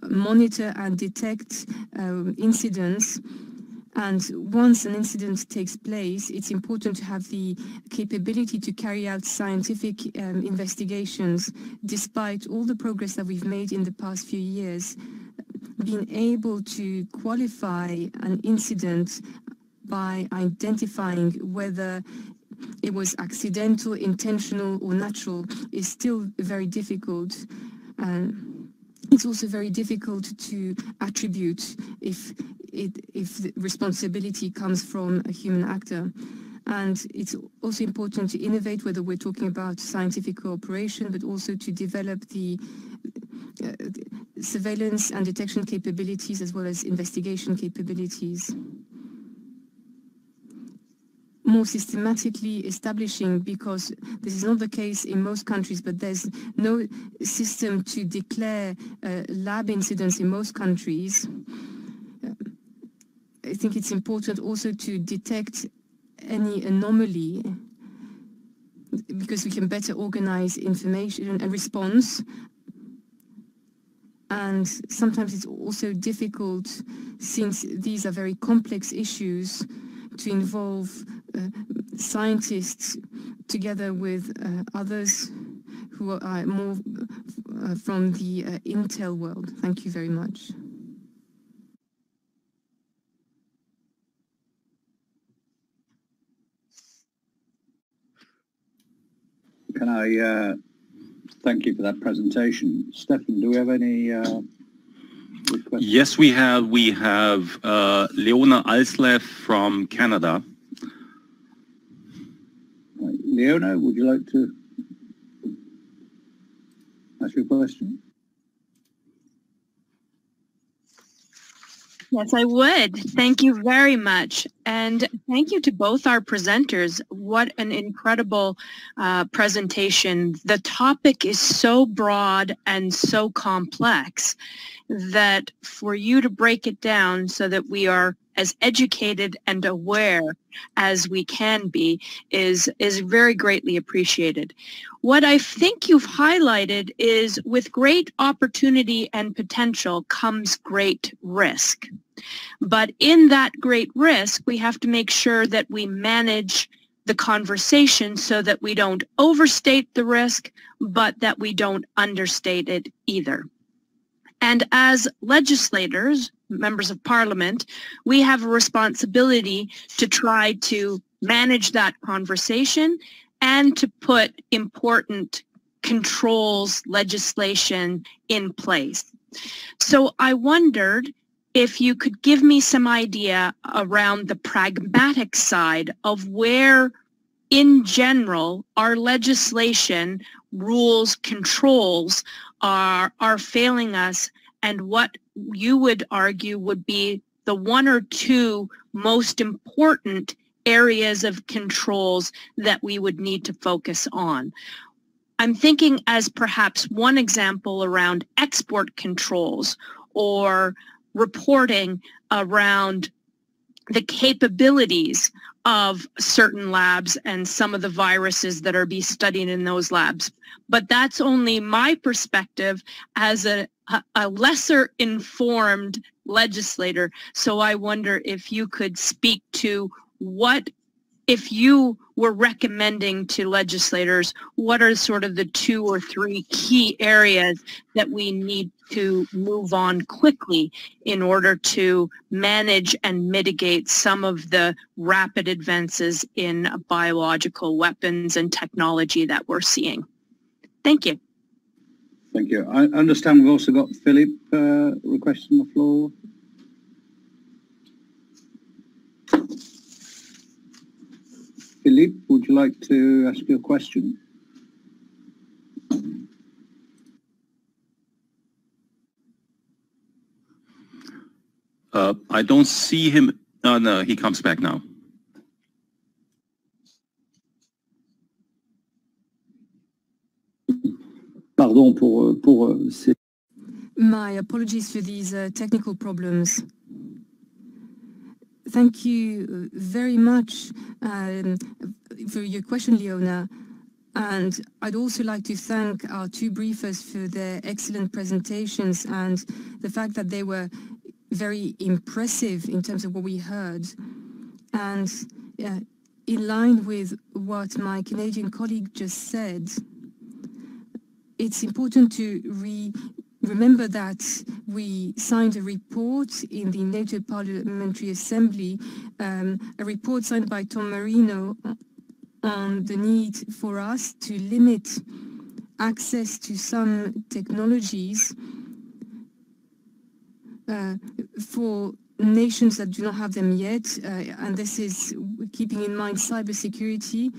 G: monitor and detect incidents. And once an incident takes place, it's important to have the capability to carry out scientific investigations. Despite all the progress that we've made in the past few years, being able to qualify an incident by identifying whether it was accidental, intentional or natural is still very difficult. It's also very difficult to attribute if the responsibility comes from a human actor. And it's also important to innovate, whether we're talking about scientific cooperation, but also to develop the surveillance and detection capabilities as well as investigation capabilities. More systematically establishing, because this is not the case in most countries, but there's no system to declare lab incidents in most countries. I think it's important also to detect any anomaly, because we can better organize information and response. And sometimes it's also difficult, since these are very complex issues, to involve scientists together with others who are more from the intel world. Thank you very much.
A: Can I thank you for that presentation. Stefan, do we have any questions?
C: Yes, we have. We have Leona Alslev from Canada.
A: Right. Leona, would you like to ask your question?
F: Yes, I would. Thank you very much. And thank you to both our presenters. What an incredible presentation. The topic is so broad and so complex that for you to break it down so that we are as educated and aware as we can be is very greatly appreciated. What I think you've highlighted is with great opportunity and potential comes great risk. But in that great risk, we have to make sure that we manage the conversation so that we don't overstate the risk, but that we don't understate it either. And as legislators, members of parliament, we have a responsibility to try to manage that conversation and to put important controls legislation in place. So I wondered if you could give me some idea around the pragmatic side of where, in general, our legislation, rules, controls are failing us, and what you would argue would be the one or two most important areas of controls that we would need to focus on. I'm thinking as perhaps one example around export controls or reporting around the capabilities of certain labs and some of the viruses that are being studied in those labs. But that's only my perspective as a lesser informed legislator. So I wonder if you could speak to what, if you were recommending to legislators, what are sort of the 2 or 3 key areas that we need to move on quickly in order to manage and mitigate some of the rapid advances in biological weapons and technology that we're seeing? Thank you.
A: Thank you. I understand we've also got Philip requesting the floor. Philippe, would you like to ask your question?
C: I don't see him. Oh, no, he comes back now.
E: Pardon pour ces...
G: My apologies for these technical problems. Thank you very much for your question, Leona. And I'd also like to thank our 2 briefers for their excellent presentations and the fact that they were very impressive in terms of what we heard. And in line with what my Canadian colleague just said, it's important to remember that we signed a report in the NATO Parliamentary Assembly, a report signed by Tom Marino on the need for us to limit access to some technologies for nations that do not have them yet, and this is keeping in mind cybersecurity.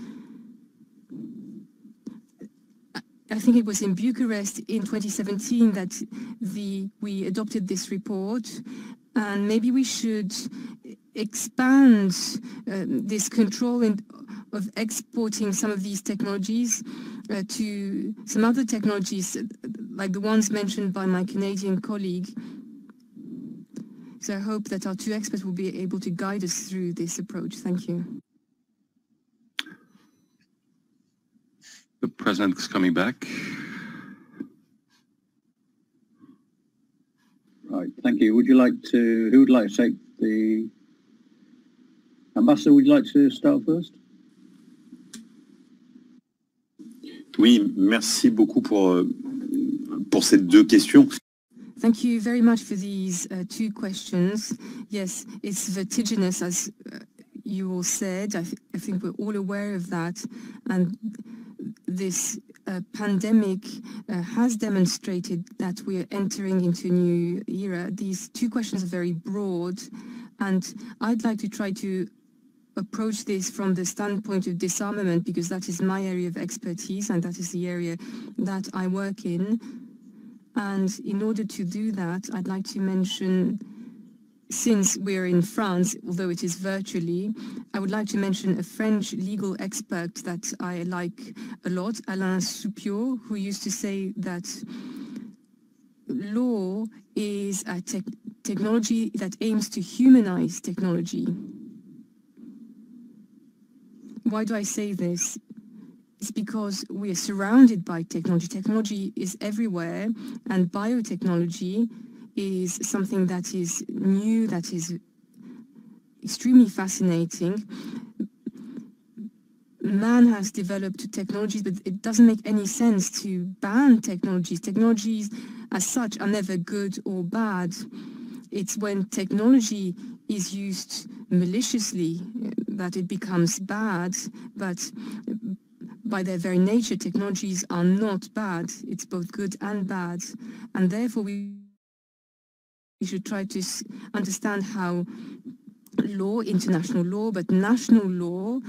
G: I think it was in Bucharest in 2017 that we adopted this report, and maybe we should expand this control of exporting some of these technologies to some other technologies like the ones mentioned by my Canadian colleague. So I hope that our 2 experts will be able to guide us through this approach. Thank you.
C: The president is coming back.
A: Right, thank you. Would you like to, who would like to take the... Ambassador, would you like to start first?
D: Oui, merci beaucoup pour ces 2 questions.
G: Thank you very much for these 2 questions. Yes, it's vertiginous, as you all said. I think we're all aware of that. And this pandemic has demonstrated that we are entering into a new era. These 2 questions are very broad, and I'd like to try to approach this from the standpoint of disarmament, because that is my area of expertise and that is the area that I work in. And in order to do that, I'd like to mention since we're in France, although it is virtually, I would like to mention a French legal expert that I like a lot, Alain Soupiot, who used to say that law is a technology that aims to humanize technology. Why do I say this? It's because we are surrounded by technology. Technology is everywhere, and biotechnology is something that is new, that is extremely fascinating. Man has developed technologies, but it doesn't make any sense to ban technologies. Technologies as such are never good or bad. It's when technology is used maliciously that it becomes bad, but by their very nature, technologies are not bad. It's both good and bad, and therefore we should try to understand how law, international law, but national law,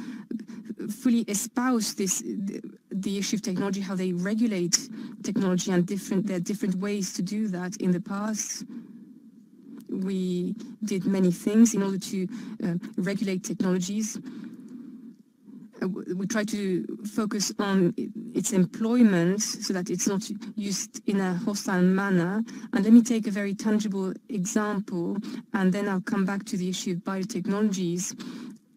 G: fully espouse the issue of technology, how they regulate technology, and there are different ways to do that. In the past, we did many things in order to regulate technologies. We try to focus on its employment so that it's not used in a hostile manner. And let me take a very tangible example, and then I'll come back to the issue of biotechnologies.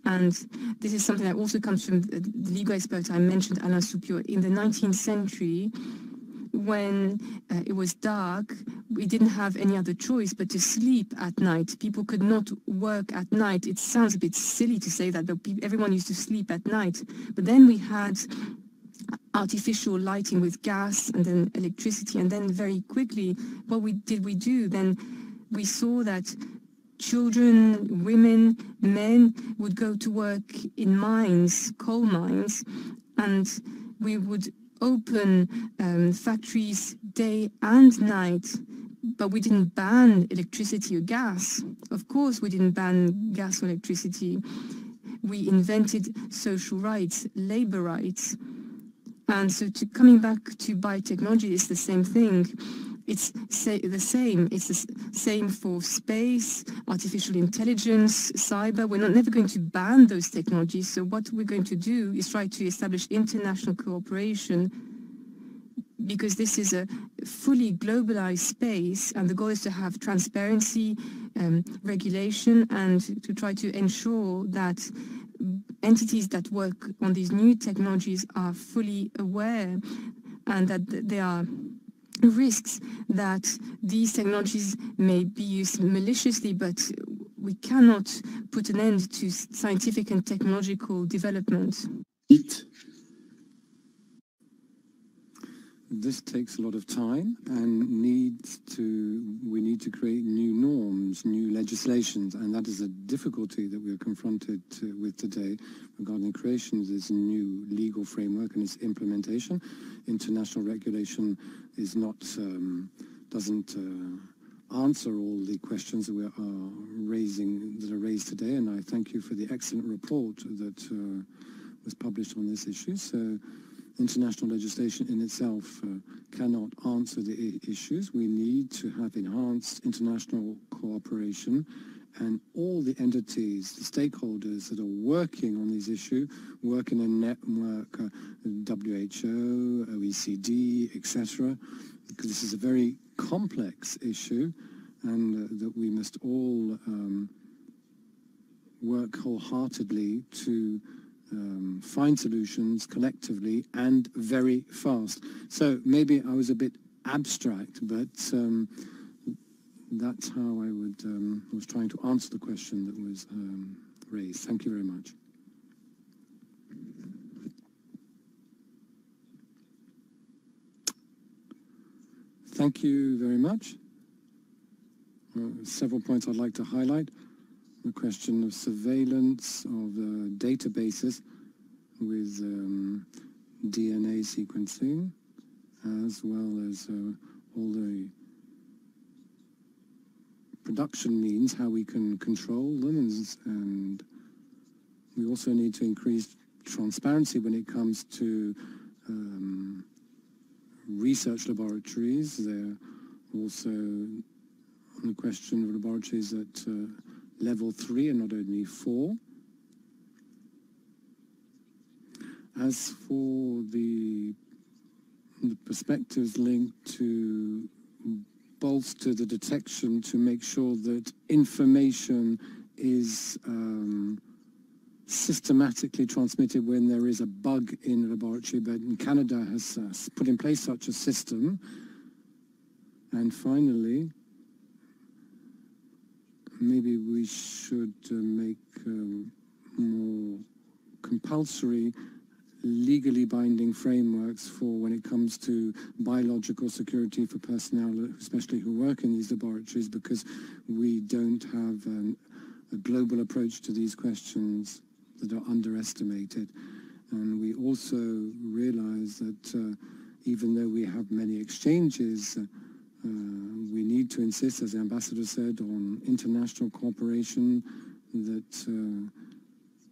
G: And this is something that also comes from the legal expert I mentioned, Alain Soupiot. In the 19th century, when it was dark, we didn't have any other choice but to sleep at night. People could not work at night. It sounds a bit silly to say that, but everyone used to sleep at night. But then we had artificial lighting with gas and then electricity, and then very quickly, what did we do? Then we saw that children, women, men would go to work in mines, coal mines, and we would open factories day and night, but we didn't ban electricity or gas. Of course, we didn't ban gas or electricity. We invented social rights, labor rights. And so coming back to biotechnology, it's the same thing. It's the same. It's the same for space, artificial intelligence, cyber. We're never going to ban those technologies. So what we're going to do is try to establish international cooperation, because this is a fully globalized space, and the goal is to have transparency, regulation, and to try to ensure that entities that work on these new technologies are fully aware, and that there are risks that these technologies may be used maliciously, but we cannot put an end to scientific and technological development.
B: This takes a lot of time, and we need to create new norms, new legislations, and that is a difficulty that we are confronted with today regarding the creation of this new legal framework and its implementation. International regulation is not doesn't answer all the questions that we are raised today, and I thank you for the excellent report that was published on this issue. So international legislation in itself cannot answer the issues. We need to have enhanced international cooperation, and all the entities, the stakeholders that are working on these issues, work in a network, WHO, OECD, etc., because this is a very complex issue, and that we must all work wholeheartedly to find solutions collectively and very fast. So maybe I was a bit abstract, but that's how I was trying to answer the question that was raised. Thank you very much. Thank you very much. Several points I'd like to highlight. The question of surveillance of databases with DNA sequencing, as well as all the production means, how we can control them, and we also need to increase transparency when it comes to research laboratories. They're also on the question of laboratories at level 3 and not only 4. As for the perspectives linked to bolster the detection to make sure that information is systematically transmitted when there is a bug in a laboratory, but Canada has put in place such a system. And finally, maybe we should make more compulsory legally binding frameworks for when it comes to biological security for personnel, especially who work in these laboratories, because we don't have a global approach to these questions that are underestimated. And we also realize that even though we have many exchanges, we need to insist, as the ambassador said, on international cooperation that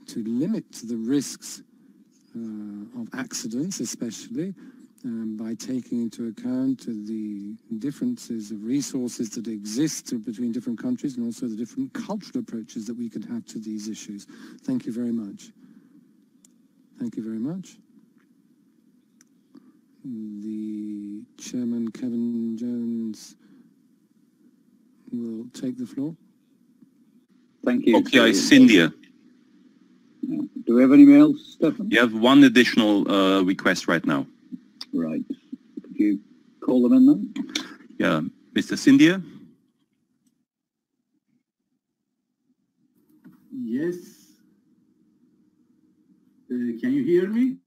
B: to limit the risks of accidents, especially by taking into account the differences of resources that exist between different countries and also the different cultural approaches that we could have to these issues. Thank you very much. Thank you very much. The Chairman, Kevin Jones, will take the floor.
A: Thank you.
C: Okay, Cynthia.
A: Do we have any else, Stefan?
C: You have one additional request right now.
A: Right. Could you call them in then?
C: Yeah, Mr. Cynthia.
H: Yes. Can you hear me?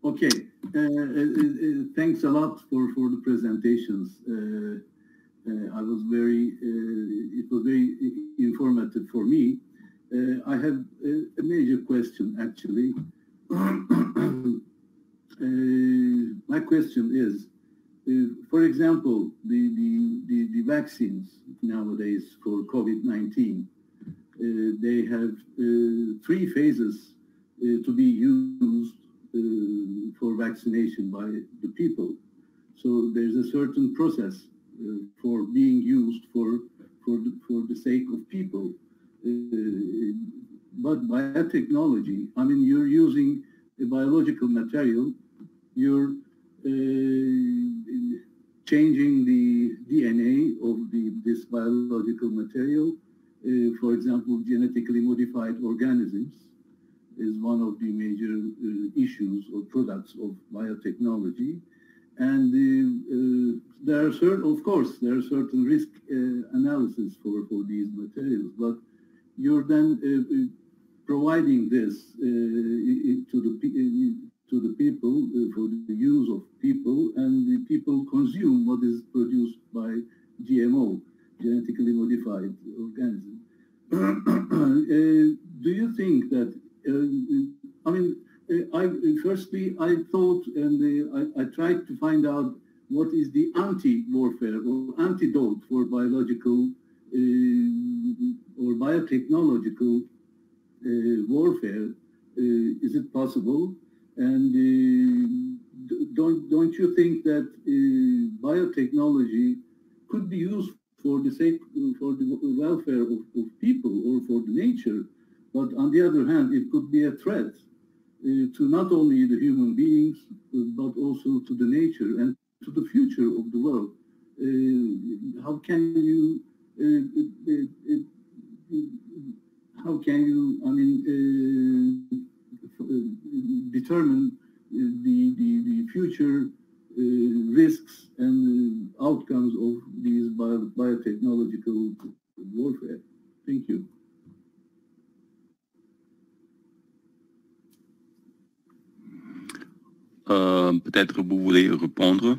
H: Okay. Thanks a lot for the presentations. It was very informative for me. I have a major question, actually. My question is, for example, the vaccines nowadays for COVID-19, they have 3 phases to be used for vaccination by the people. So there's a certain process for being used for the sake of people. But biotechnology, I mean, you're using a biological material, you're changing the DNA of this biological material. For example, genetically modified organisms is one of the major issues or products of biotechnology. And there are certain risk analysis for these materials, but you're then providing this to the people for the use of people, and the people consume what is produced by GMO, genetically modified organisms. Do you think that? Firstly, I thought, and I tried to find out what is the anti-warfare or antidote for biological or biotechnological warfare. Is it possible? And don't you think that biotechnology could be used for the welfare of people or for the nature? But on the other hand, it could be a threat to not only the human beings, but also to the nature and to the future of the world. How can you determine the future risks and outcomes of these biotechnological warfare? Thank you.
C: Peut-être vous voulez répondre.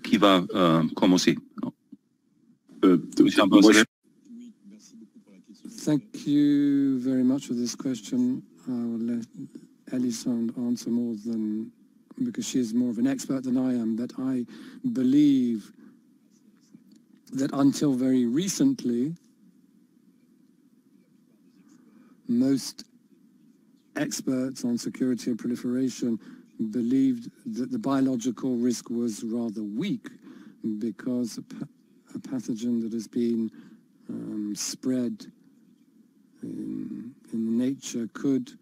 C: Qui va commencer?
B: Thank you very much for this question. I will let Elisande answer more than, because she is more of an expert than I am, but I believe that until very recently, most experts on security and proliferation believed that the biological risk was rather weak, because a pathogen that has been spread in nature could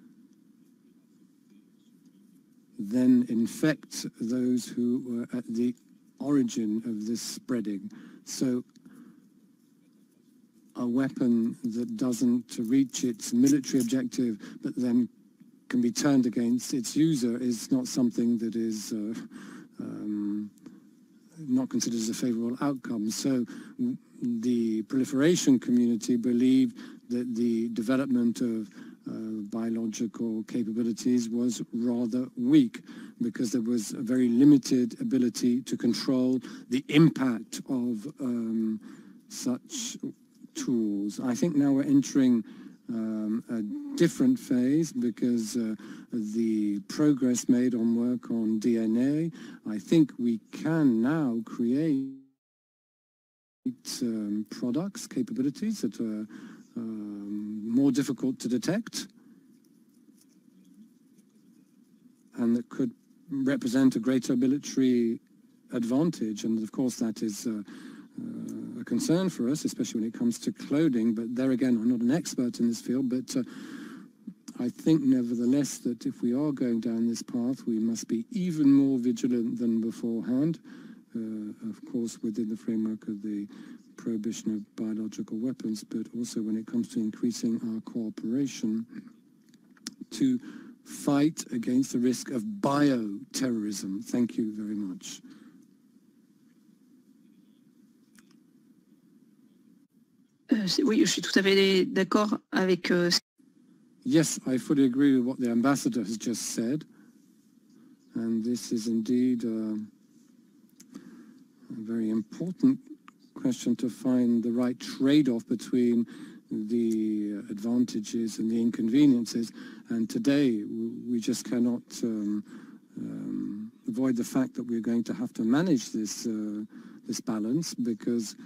B: then infect those who were at the origin of this spreading. So a weapon that doesn't reach its military objective but then can be turned against its user is not something that is not considered as a favorable outcome. So the proliferation community believed that the development of biological capabilities was rather weak because there was a very limited ability to control the impact of such tools. I think now we're entering a different phase because the progress made on work on DNA, I think we can now create products, capabilities that are more difficult to detect and that could represent a greater military advantage. And of course that is a concern for us, especially when it comes to clothing. But there again, I'm not an expert in this field, but I think nevertheless that if we are going down this path, we must be even more vigilant than beforehand, of course within the framework of the prohibition of biological weapons, but also when it comes to increasing our cooperation to fight against the risk of bioterrorism. Thank you very much.
F: Oui, je suis tout à fait d'accord avec
B: Yes, I fully agree with what the ambassador has just said, and this is indeed a very important question to find the right trade-off between the advantages and the inconveniences. And today we just cannot avoid the fact that we're going to have to manage this this balance, because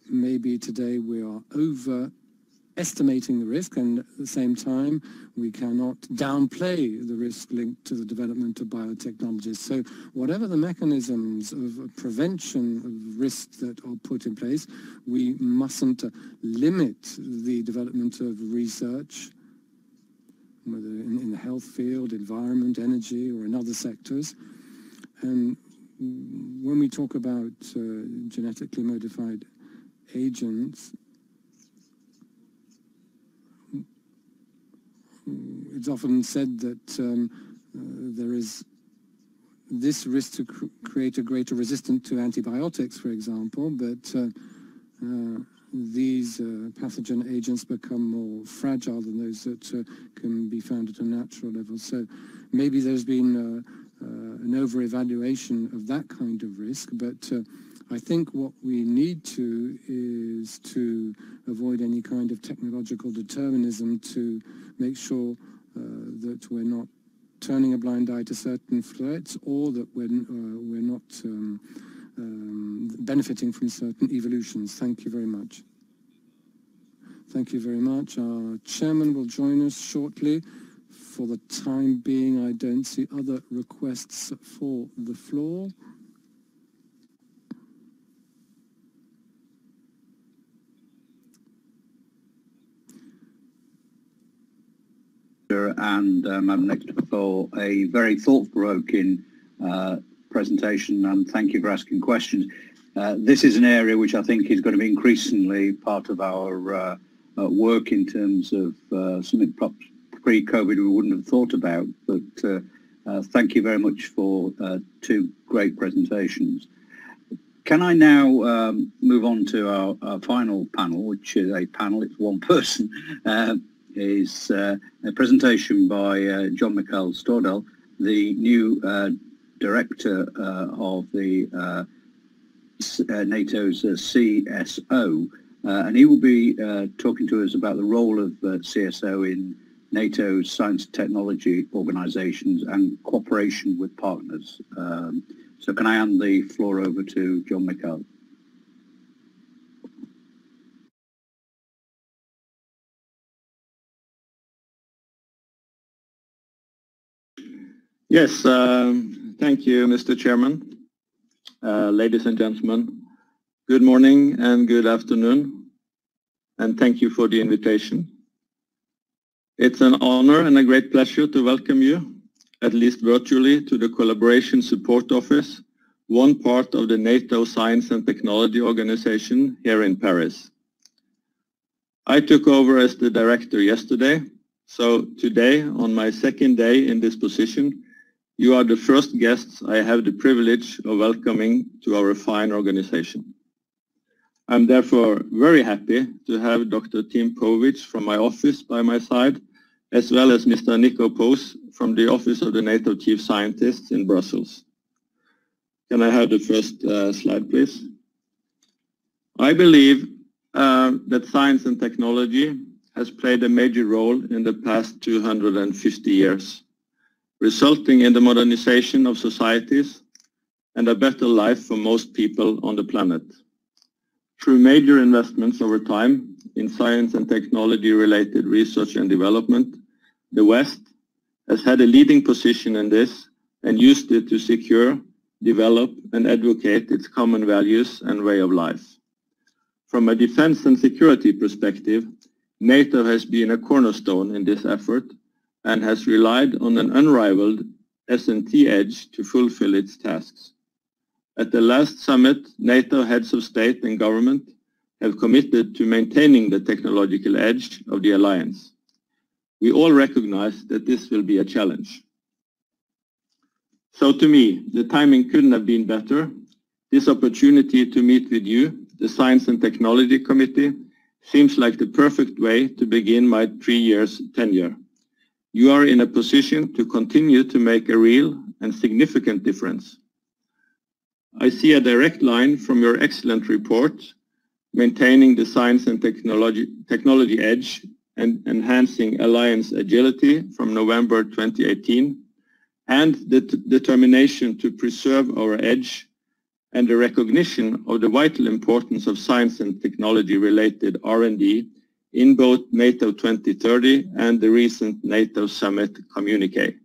B: maybe today we are overestimating the risk, and at the same time we cannot downplay the risk linked to the development of biotechnologies. So whatever the mechanisms of prevention of risks that are put in place, we mustn't limit the development of research, whether in the health field, environment, energy, or in other sectors. And when we talk about genetically modified agents, it's often said that there is this risk to create a greater resistance to antibiotics, for example, but these pathogen agents become more fragile than those that can be found at a natural level. So maybe there's been an over-evaluation of that kind of risk, but I think what we need to is to avoid any kind of technological determinism, to make sure that we're not turning a blind eye to certain threats, or that we're not benefiting from certain evolutions. Thank you very much. Thank you very much. Our chairman will join us shortly. For the time being, I don't see other requests for the floor.
A: And Madam Next for a very thought-provoking presentation, and thank you for asking questions. This is an area which I think is going to be increasingly part of our work in terms of something pre-COVID we wouldn't have thought about, but thank you very much for two great presentations. Can I now move on to our final panel, which is a panel, it's one person, is a presentation by John Michael Stordal, the new director of the NATO's CSO, and he will be talking to us about the role of CSO in NATO's science and technology organizations and cooperation with partners. So can I hand the floor over to John Michael?
I: Yes, thank you, Mr. Chairman. ladies and gentlemen, good morning and good afternoon, and thank you for the invitation. It's an honor and a great pleasure to welcome you, at least virtually, to the Collaboration Support Office, one part of the NATO Science and Technology Organization here in Paris. I took over as the director yesterday, so today, on my second day in this position, you are the first guests I have the privilege of welcoming to our fine organization. I'm therefore very happy to have Dr. Tim Povich from my office by my side, as well as Mr. Nico Pos from the Office of the NATO Chief Scientists in Brussels. Can I have the first slide, please? I believe that science and technology has played a major role in the past 250 years, resulting in the modernization of societies and a better life for most people on the planet. Through major investments over time in science and technology-related research and development, the West has had a leading position in this and used it to secure, develop, and advocate its common values and way of life. From a defense and security perspective, NATO has been a cornerstone in this effort and has relied on an unrivaled S&T edge to fulfill its tasks. At the last summit, NATO heads of state and government have committed to maintaining the technological edge of the alliance. We all recognize that this will be a challenge. So to me, the timing couldn't have been better. This opportunity to meet with you, the Science and Technology Committee, seems like the perfect way to begin my 3 years tenure. You are in a position to continue to make a real and significant difference. I see a direct line from your excellent report, maintaining the science and technology edge and enhancing alliance agility from November 2018, and the determination to preserve our edge and the recognition of the vital importance of science and technology-related R&D in both NATO 2030 and the recent NATO summit communique.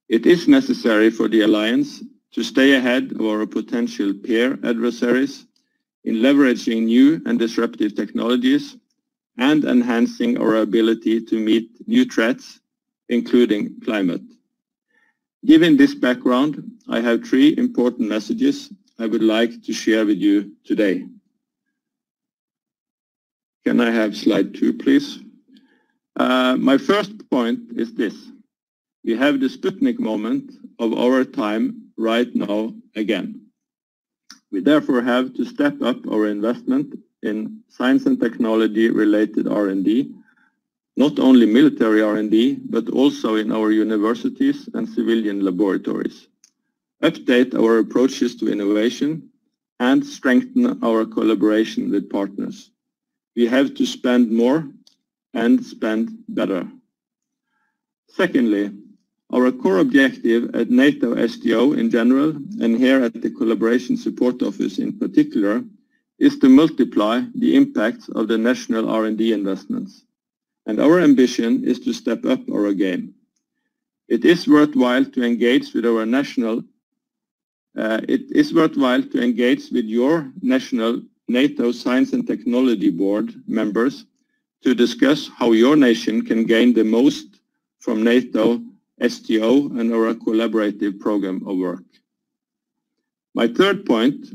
I: It is necessary for the alliance to stay ahead of our potential peer adversaries in leveraging new and disruptive technologies and enhancing our ability to meet new threats, including climate. Given this background, I have 3 important messages I would like to share with you today. Can I have slide 2, please? My first point is this. We have the Sputnik moment of our time right now again. We therefore have to step up our investment in science and technology related R&D, not only military R&D, but also in our universities and civilian laboratories. Update our approaches to innovation and strengthen our collaboration with partners. We have to spend more and spend better. Secondly, our core objective at NATO STO in general, and here at the Collaboration Support Office in particular, is to multiply the impacts of the national R&D investments. And our ambition is to step up our game. It is worthwhile to engage with our national your national NATO Science and Technology Board members to discuss how your nation can gain the most from NATO STO and our collaborative program of work. My third point,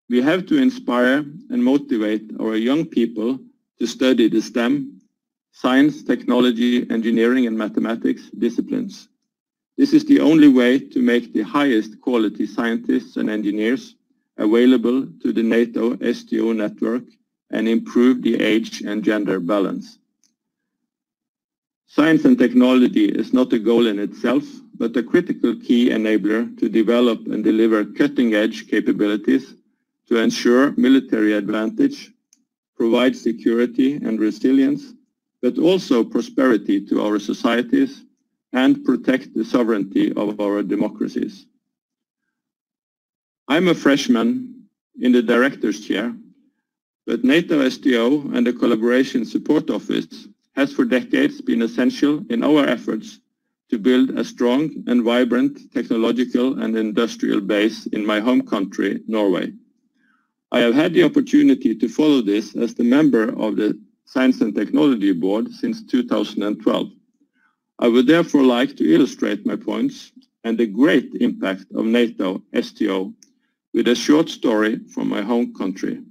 I: we have to inspire and motivate our young people to study the STEM, science, technology, engineering, and mathematics disciplines. This is the only way to make the highest quality scientists and engineers available to the NATO STO network and improve the age and gender balance. Science and technology is not a goal in itself, but a critical key enabler to develop and deliver cutting-edge capabilities to ensure military advantage, provide security and resilience, but also prosperity to our societies and protect the sovereignty of our democracies. I'm a freshman in the director's chair, but NATO STO and the Collaboration Support Office has for decades been essential in our efforts to build a strong and vibrant technological and industrial base in my home country, Norway. I have had the opportunity to follow this as the member of the Science and Technology Board since 2012. I would therefore like to illustrate my points and the great impact of NATO STO with a short story from my home country.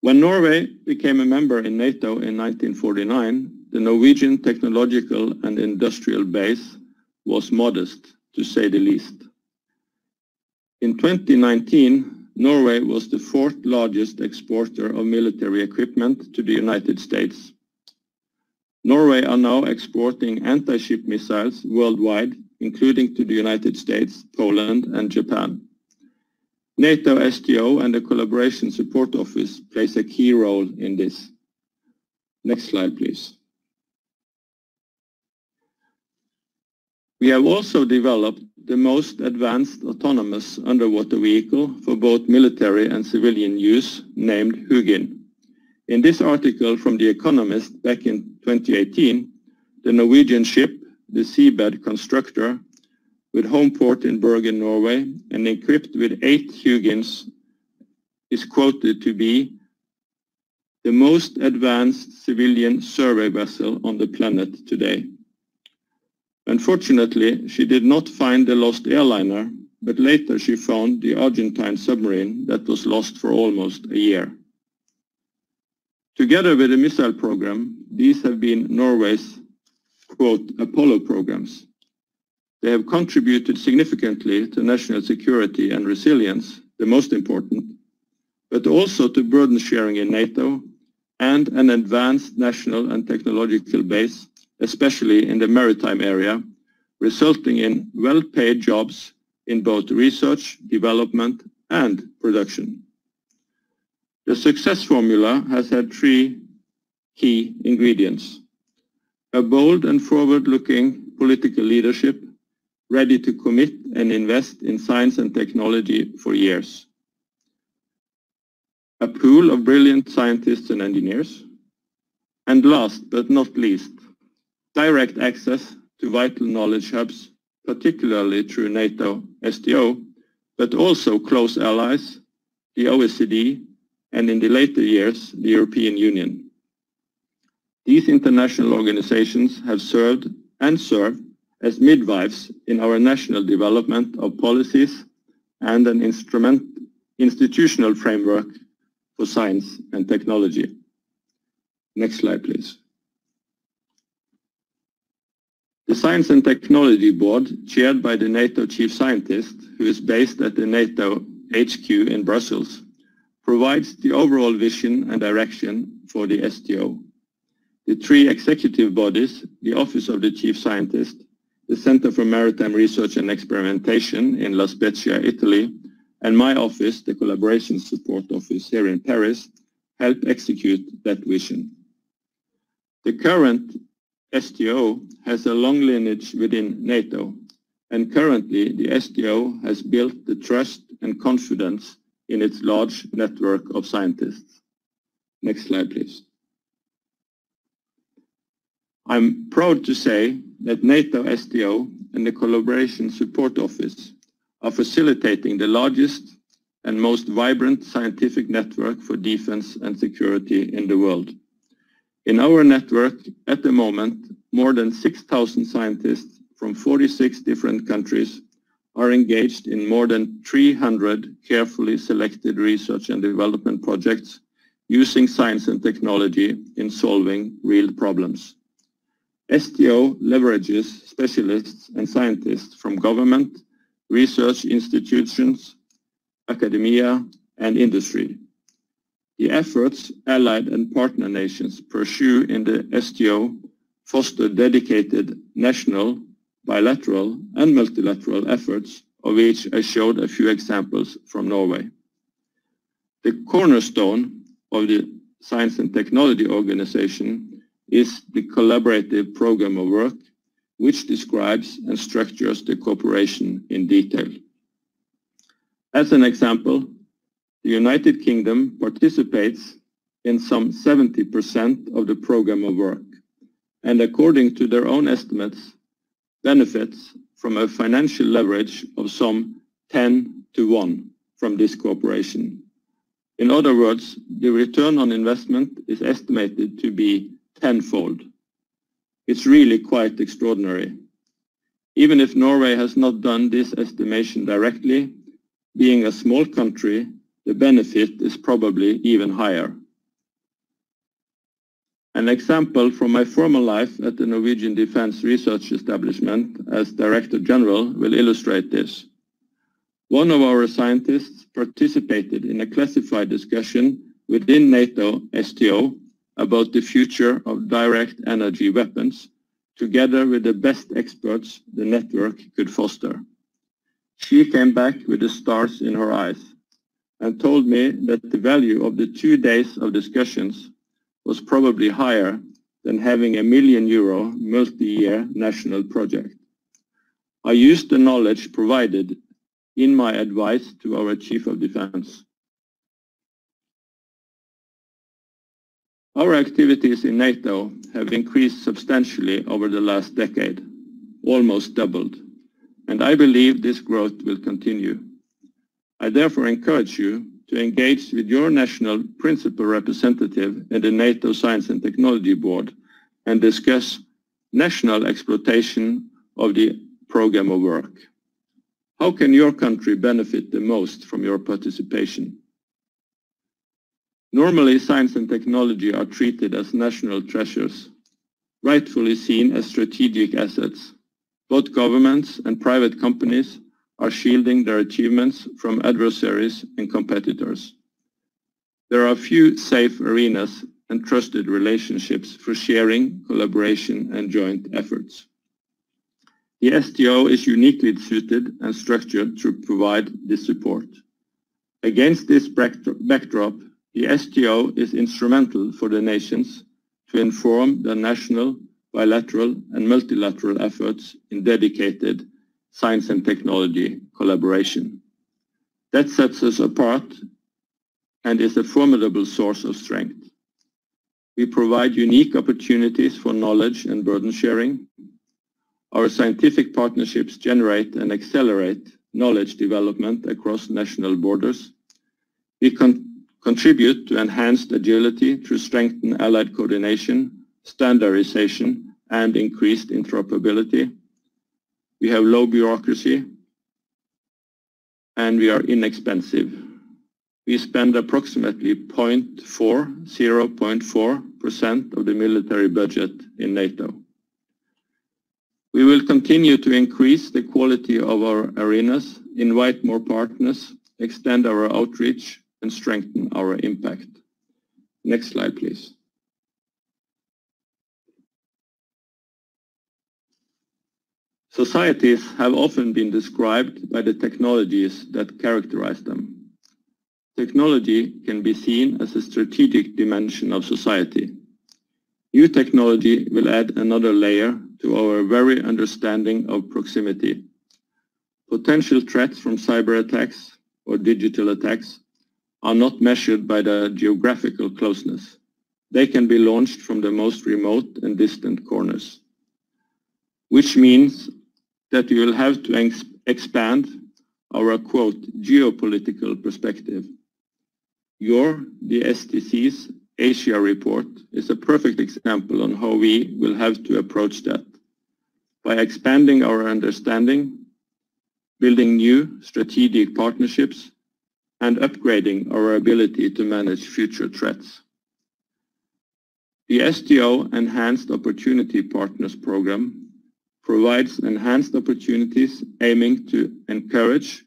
I: When Norway became a member in NATO in 1949, the Norwegian technological and industrial base was modest, to say the least. In 2019, Norway was the fourth largest exporter of military equipment to the United States. Norway are now exporting anti-ship missiles worldwide, including to the United States, Poland, and Japan. NATO STO and the Collaboration Support Office plays a key role in this. Next slide, please. We have also developed the most advanced autonomous underwater vehicle for both military and civilian use, named Hugin. In this article from The Economist back in 2018, the Norwegian ship, the Seabed Constructor, with home port in Bergen, Norway, and equipped with 8 Hugins, is quoted to be the most advanced civilian survey vessel on the planet today. Unfortunately, she did not find the lost airliner, but later she found the Argentine submarine that was lost for almost a year. Together with the missile program, these have been Norway's, quote, Apollo programs. They have contributed significantly to national security and resilience, the most important, but also to burden sharing in NATO and an advanced national and technological base, especially in the maritime area, resulting in well-paid jobs in both research, development, and production. The success formula has had 3 key ingredients: a bold and forward-looking political leadership, ready to commit and invest in science and technology for years, a pool of brilliant scientists and engineers, and last but not least, direct access to vital knowledge hubs, particularly through NATO STO, but also close allies, the OECD, and in the later years, the European Union. These international organizations have served and serve as midwives in our national development of policies and an institutional framework for science and technology. Next slide, please. The Science and Technology Board, chaired by the NATO Chief Scientist, who is based at the NATO HQ in Brussels, provides the overall vision and direction for the STO. The 3 executive bodies, the Office of the Chief Scientist, the Center for Maritime Research and Experimentation in La Spezia, Italy, and my office, the Collaboration Support Office here in Paris, help execute that vision. The current STO has a long lineage within NATO, and currently the STO has built the trust and confidence in its large network of scientists. Next slide, please. I'm proud to say that NATO STO and the Collaboration Support Office are facilitating the largest and most vibrant scientific network for defense and security in the world. In our network, at the moment, more than 6,000 scientists from 46 different countries are engaged in more than 300 carefully selected research and development projects using science and technology in solving real problems. STO leverages specialists and scientists from government, research institutions, academia, and industry. The efforts allied and partner nations pursue in the STO foster dedicated national, bilateral, and multilateral efforts, of which I showed a few examples from Norway. The cornerstone of the Science and Technology Organization is the collaborative program of work, which describes and structures the cooperation in detail. As an example, the United Kingdom participates in some 70% of the program of work, and according to their own estimates, benefits from a financial leverage of some 10-to-1 from this cooperation. In other words, the return on investment is estimated to be tenfold. It's really quite extraordinary. Even if Norway has not done this estimation directly, being a small country, the benefit is probably even higher. An example from my former life at the Norwegian Defence Research Establishment as Director General will illustrate this. One of our scientists participated in a classified discussion within NATO STO about the future of direct energy weapons, together with the best experts the network could foster. She came back with the stars in her eyes and told me that the value of the 2 days of discussions was probably higher than having €1 million multi-year national project. I used the knowledge provided in my advice to our Chief of Defense. Our activities in NATO have increased substantially over the last decade, almost doubled, and I believe this growth will continue. I therefore encourage you to engage with your national principal representative in the NATO Science and Technology Board and discuss national exploitation of the program of work. How can your country benefit the most from your participation? Normally, science and technology are treated as national treasures, rightfully seen as strategic assets. Both governments and private companies are shielding their achievements from adversaries and competitors. There are few safe arenas and trusted relationships for sharing, collaboration, and joint efforts. The STO is uniquely suited and structured to provide this support. Against this backdrop, the STO is instrumental for the nations to inform their national, bilateral, and multilateral efforts in dedicated science and technology collaboration. That sets us apart and is a formidable source of strength. We provide unique opportunities for knowledge and burden sharing. Our scientific partnerships generate and accelerate knowledge development across national borders. We contribute to enhanced agility through strengthened allied coordination, standardization, and increased interoperability. We have low bureaucracy, and we are inexpensive. We spend approximately 0.4% of the military budget in NATO. We will continue to increase the quality of our arenas, invite more partners, extend our outreach, and strengthen our impact. Next slide, please. Societies have often been described by the technologies that characterize them. Technology can be seen as a strategic dimension of society. New technology will add another layer to our very understanding of proximity. Potential threats from cyber attacks or digital attacks are not measured by their geographical closeness. They can be launched from the most remote and distant corners, which means that we will have to expand our, quote, geopolitical perspective. The STC's Asia report is a perfect example on how we will have to approach that. By expanding our understanding, building new strategic partnerships, and upgrading our ability to manage future threats. The STO Enhanced Opportunity Partners Program provides enhanced opportunities aiming to encourage,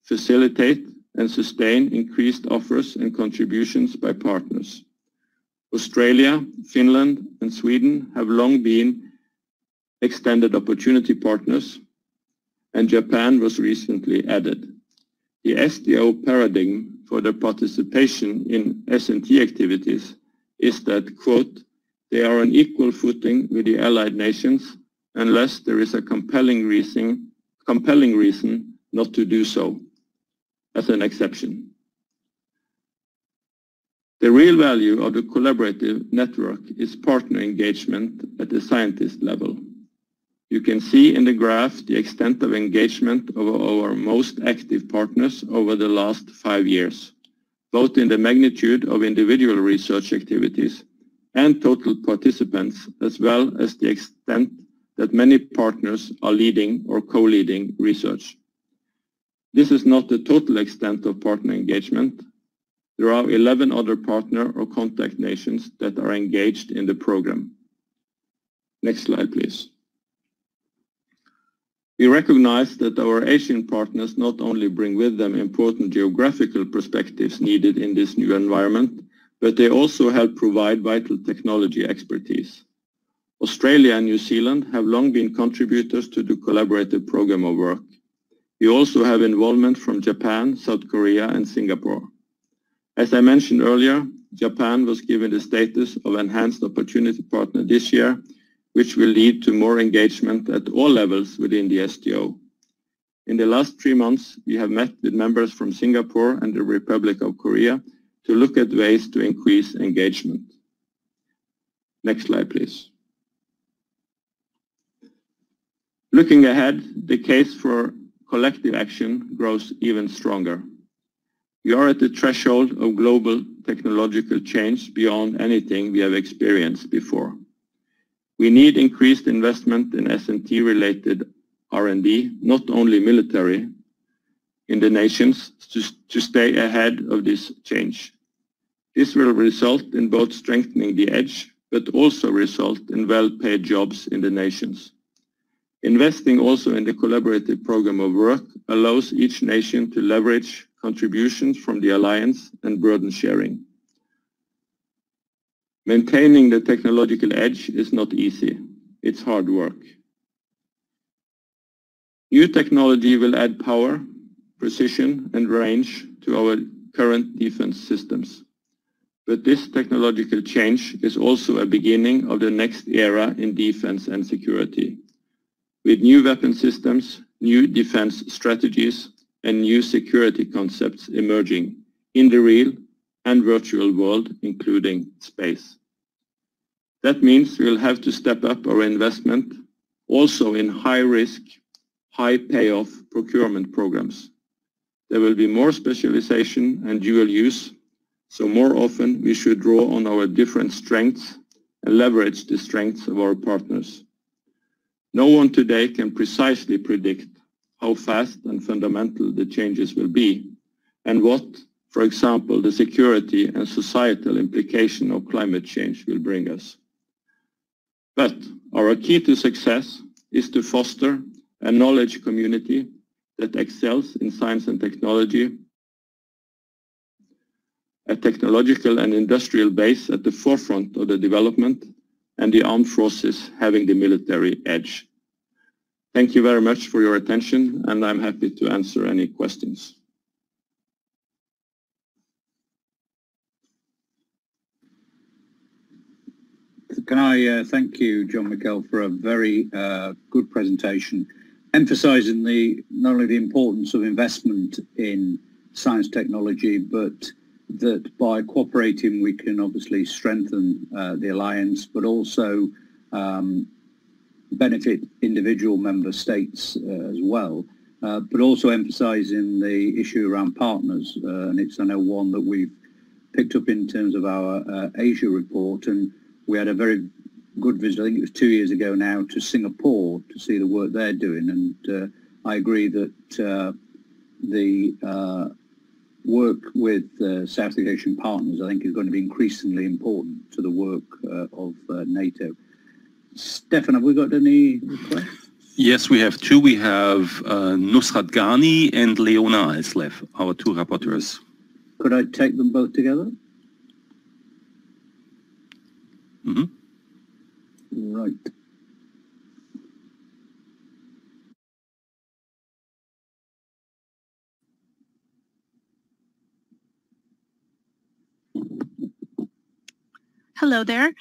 I: facilitate, and sustain increased offers and contributions by partners. Australia, Finland, and Sweden have long been extended opportunity partners, and Japan was recently added. The STO paradigm for their participation in S&T activities is that, quote, they are on equal footing with the allied nations unless there is a compelling reason not to do so, as an exception. The real value of the collaborative network is partner engagement at at the scientist level. You can see in the graph the extent of engagement of our most active partners over the last 5 years, both in the magnitude of individual research activities and total participants, as well as the extent that many partners are leading or co-leading research. This is not the total extent of partner engagement. There are 11 other partner or contact nations that are engaged in the program. Next slide, please. We recognize that our Asian partners not only bring with them important geographical perspectives needed in this new environment, but they also help provide vital technology expertise. Australia and New Zealand have long been contributors to the collaborative program of work. We also have involvement from Japan, South Korea, and Singapore. As I mentioned earlier, Japan was given the status of Enhanced Opportunity Partner this year, which will lead to more engagement at all levels within the STO. In the last 3 months, we have met with members from Singapore and the Republic of Korea to look at ways to increase engagement. Next slide, please. Looking ahead, the case for collective action grows even stronger. We are at the threshold of global technological change beyond anything we have experienced before. We need increased investment in S&T related R&D, not only military, in the nations to stay ahead of this change. This will result in both strengthening the edge, but also result in well-paid jobs in the nations. Investing also in the collaborative program of work allows each nation to leverage contributions from the alliance and burden sharing. Maintaining the technological edge is not easy. It's hard work. New technology will add power, precision, and range to our current defense systems. But this technological change is also a beginning of the next era in defense and security, with new weapon systems, new defense strategies, and new security concepts emerging in the real and virtual world, including space. That means we'll have to step up our investment also in high-risk, high-payoff procurement programs. There will be more specialization and dual use, so more often we should draw on our different strengths and leverage the strengths of our partners. No one today can precisely predict how fast and fundamental the changes will be, and what, for example, the security and societal implication of climate change will bring us. But our key to success is to foster a knowledge community that excels in science and technology, a technological and industrial base at the forefront of the development, and the armed forces having the military edge. Thank you very much for your attention, and I'm happy to answer any questions.
A: Can I thank you, John Michael, for a very good presentation, emphasizing not only the importance of investment in science technology, but that by cooperating we can obviously strengthen the alliance, but also benefit individual member states as well, but also emphasizing the issue around partners. And it's, I know, one that we've picked up in terms of our Asia report, and we had a very good visit, I think it was 2 years ago now, to Singapore to see the work they're doing. And I agree that the work with Southeast Asian partners, I think, is going to be increasingly important to the work of NATO. Stefan, have we got any requests?
C: Yes, we have two. We have Nusrat Ghani and Leona Islev, our two rapporteurs.
A: Could I take them both together?
C: Mm-hmm.
A: Right.
F: Hello there.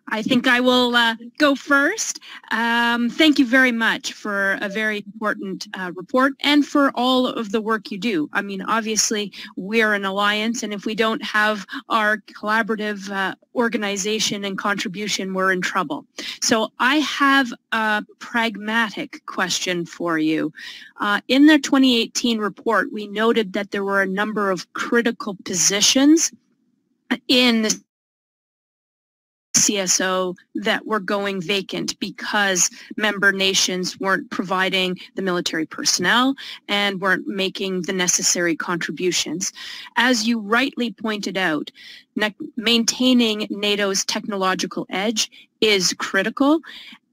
F: I think I will go first. Thank you very much for a very important report and for all of the work you do. I mean, obviously, we're an alliance, and if we don't have our collaborative organization and contribution, we're in trouble. So I have a pragmatic question for you. In the 2018 report, we noted that there were a number of critical positions in the CSO that were going vacant because member nations weren't providing the military personnel and weren't making the necessary contributions. As you rightly pointed out, maintaining NATO's technological edge is critical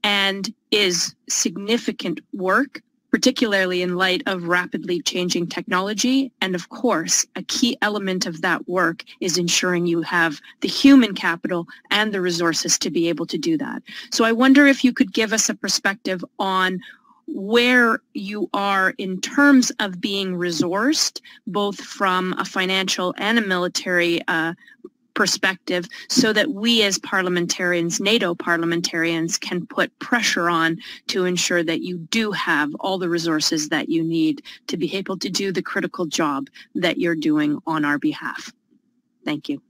F: and is significant work, particularly in light of rapidly changing technology. And of course, a key element of that work is ensuring you have the human capital and the resources to be able to do that. So I wonder if you could give us a perspective on where you are in terms of being resourced, both from a financial and a military perspective, so that we as parliamentarians, NATO parliamentarians, can put pressure on to ensure that you do have all the resources that you need to be able to do the critical job that you're doing on our behalf. Thank you.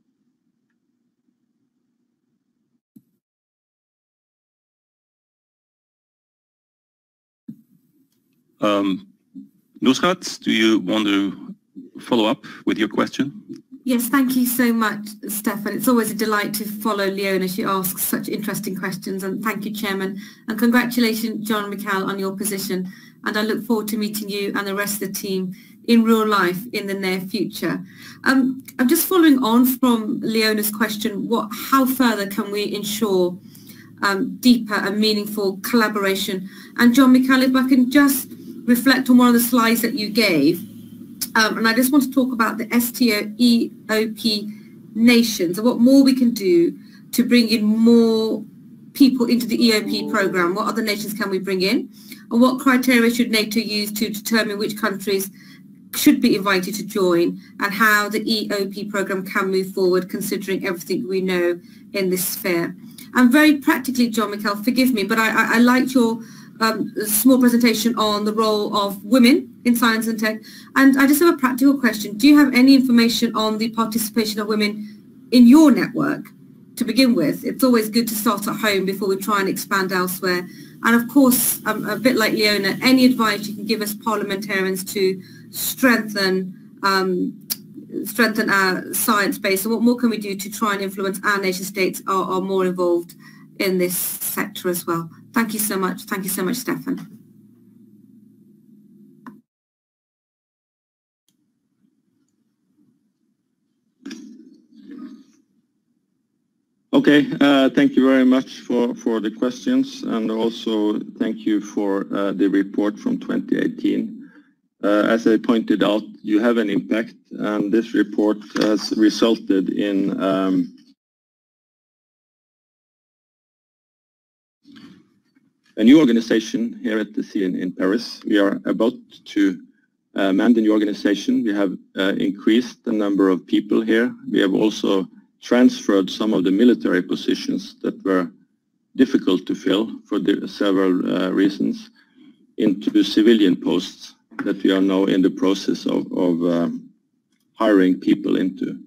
C: Nusrat, do you want to follow up with your question?
J: Yes, thank you so much, Stefan. It's always a delight to follow Leona. She asks such interesting questions, and thank you, Chairman. And congratulations, Jean-Michel, on your position. And I look forward to meeting you and the rest of the team in real life in the near future. I'm just following on from Leona's question, how further can we ensure deeper and meaningful collaboration? And Jean-Michel, if I can just reflect on one of the slides that you gave, and I just want to talk about the STO-EOP nations and what more we can do to bring in more people into the EOP program. What other nations can we bring in? And what criteria should NATO use to determine which countries should be invited to join, and how the EOP program can move forward considering everything we know in this sphere? And very practically, Jean-Michel, forgive me, but I liked your small presentation on the role of women in science and tech. And I just have a practical question. Do you have any information on the participation of women in your network to begin with? It's always good to start at home before we try and expand elsewhere. And of course, a bit like Leona, any advice you can give us parliamentarians to strengthen our science base, and what more can we do to try and influence our nation states are more involved in this sector as well? Thank you so much. Thank you so much, Stefan.
I: Okay, thank you very much for the questions, and also thank you for the report from 2018. As I pointed out, you have an impact, and this report has resulted in a new organization here at the CN in Paris. We are about to man the new organization. We have increased the number of people here. We have also transferred some of the military positions that were difficult to fill for several reasons into civilian posts that we are now in the process of hiring people into.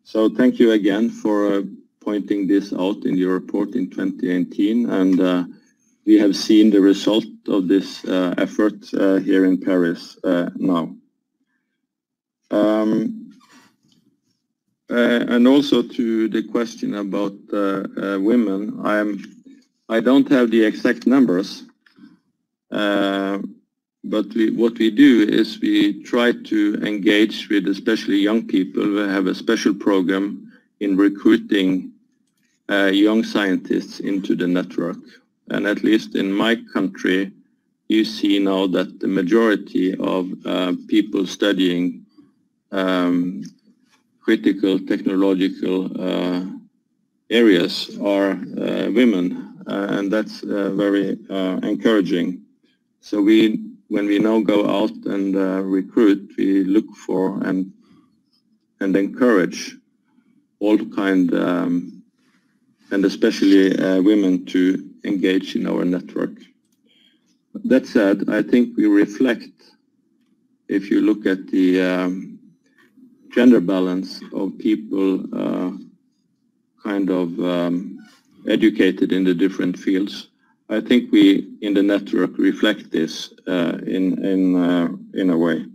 I: So thank you again for pointing this out in your report in 2018, and we have seen the result of this effort here in Paris now. And also to the question about women, I don't have the exact numbers, but what we do is we try to engage with especially young people. We have a special program in recruiting young scientists into the network. And at least in my country, you see now that the majority of people studying critical technological areas are women, and that's very encouraging. So when we now go out and recruit, we look for and encourage all kind and especially women to engage in our network. That said, I think we reflect, if you look at the gender balance of people kind of educated in the different fields, I think we in the network reflect this in a way.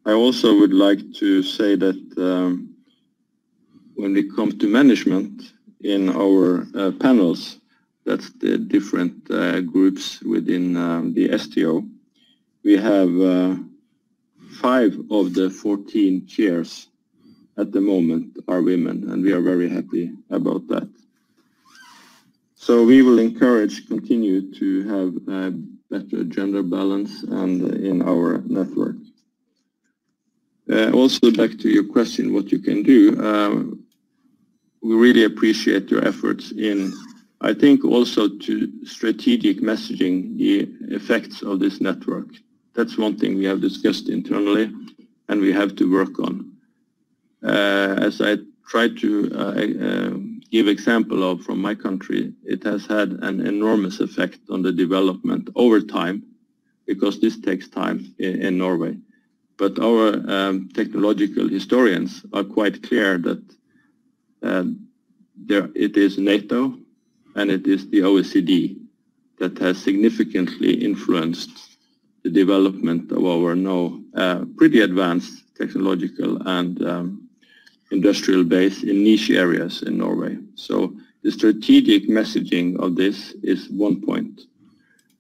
I: I also would like to say that when it comes to management in our panels, that's the different groups within the STO. We have 5 of the 14 chairs at the moment are women, and we are very happy about that. So we will continue to have a better gender balance and in our network. Also back to your question, what you can do, we really appreciate your efforts in, I think, also to strategic messaging the effects of this network. That's one thing we have discussed internally and we have to work on. As I tried to give example of from my country, it has had an enormous effect on the development over time, because this takes time in Norway. But our technological historians are quite clear that it is NATO and it is the OECD that has significantly influenced the development of our now pretty advanced technological and industrial base in niche areas in Norway. So the strategic messaging of this is one point.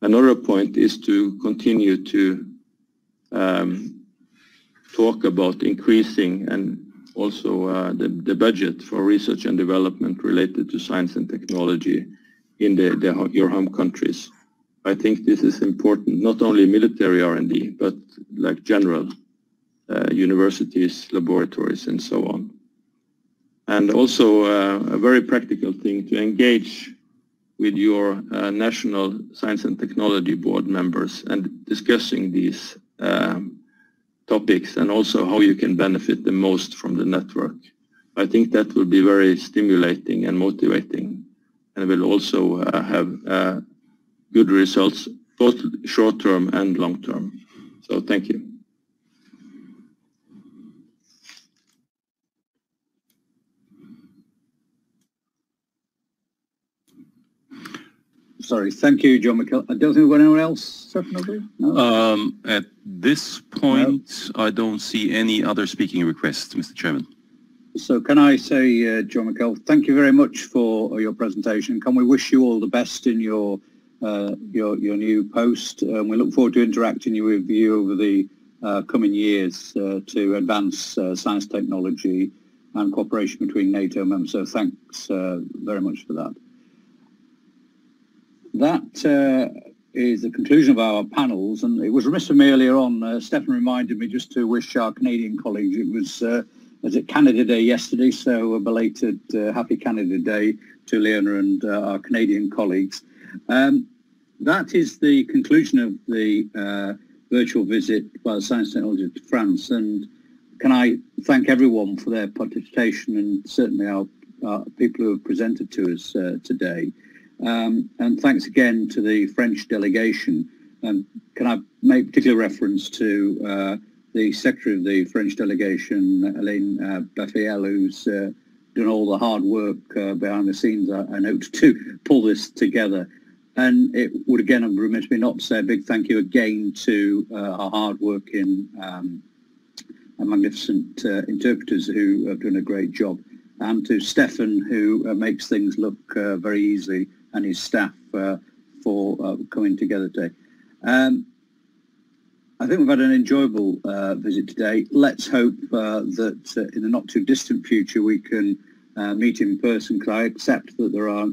I: Another point is to continue to talk about increasing and also the budget for research and development related to science and technology in your home countries. I think this is important, not only military R&D, but like general universities, laboratories, and so on. And also a very practical thing, to engage with your national science and technology board members and discussing these topics, and also how you can benefit the most from the network. I think that will be very stimulating and motivating, and will also have good results, both short-term and long-term. So thank you.
A: Sorry, thank you, John McKell. I don't think we've got anyone else. No?
C: At this point, no. I don't see any other speaking requests, Mr. Chairman.
A: So can I say, John McKell, thank you very much for your presentation. Can we wish you all the best in your new post? We look forward to interacting with you over the coming years to advance science, technology, and cooperation between NATO members. So thanks very much for that. That is the conclusion of our panels, and it was remiss of me earlier on. Stefan reminded me just to wish our Canadian colleagues, it was Canada Day yesterday, so a belated happy Canada Day to Leona and our Canadian colleagues. That is the conclusion of the virtual visit by the Science Technology to France, and can I thank everyone for their participation, and certainly our people who have presented to us today. And thanks again to the French delegation. Can I make particular reference to the Secretary of the French delegation, Hélène Baffiel, who's done all the hard work behind the scenes, I know, to pull this together. And it would again have remiss me not to say a big thank you again to our hard-working and magnificent interpreters who have done a great job, and to Stefan, who makes things look very easy, and his staff for coming together today. I think we've had an enjoyable visit today. Let's hope that in the not too distant future we can meet in person, because I accept that there are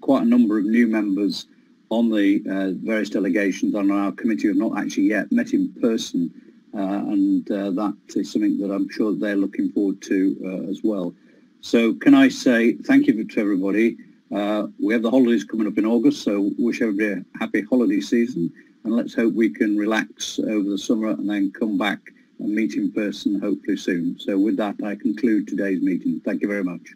A: quite a number of new members on the various delegations on our committee who have not actually yet met in person, and that is something that I'm sure they're looking forward to as well. So can I say thank you to everybody. We have the holidays coming up in August, so wish everybody a happy holiday season, and let's hope we can relax over the summer and then come back and meet in person hopefully soon. So with that, I conclude today's meeting. Thank you very much.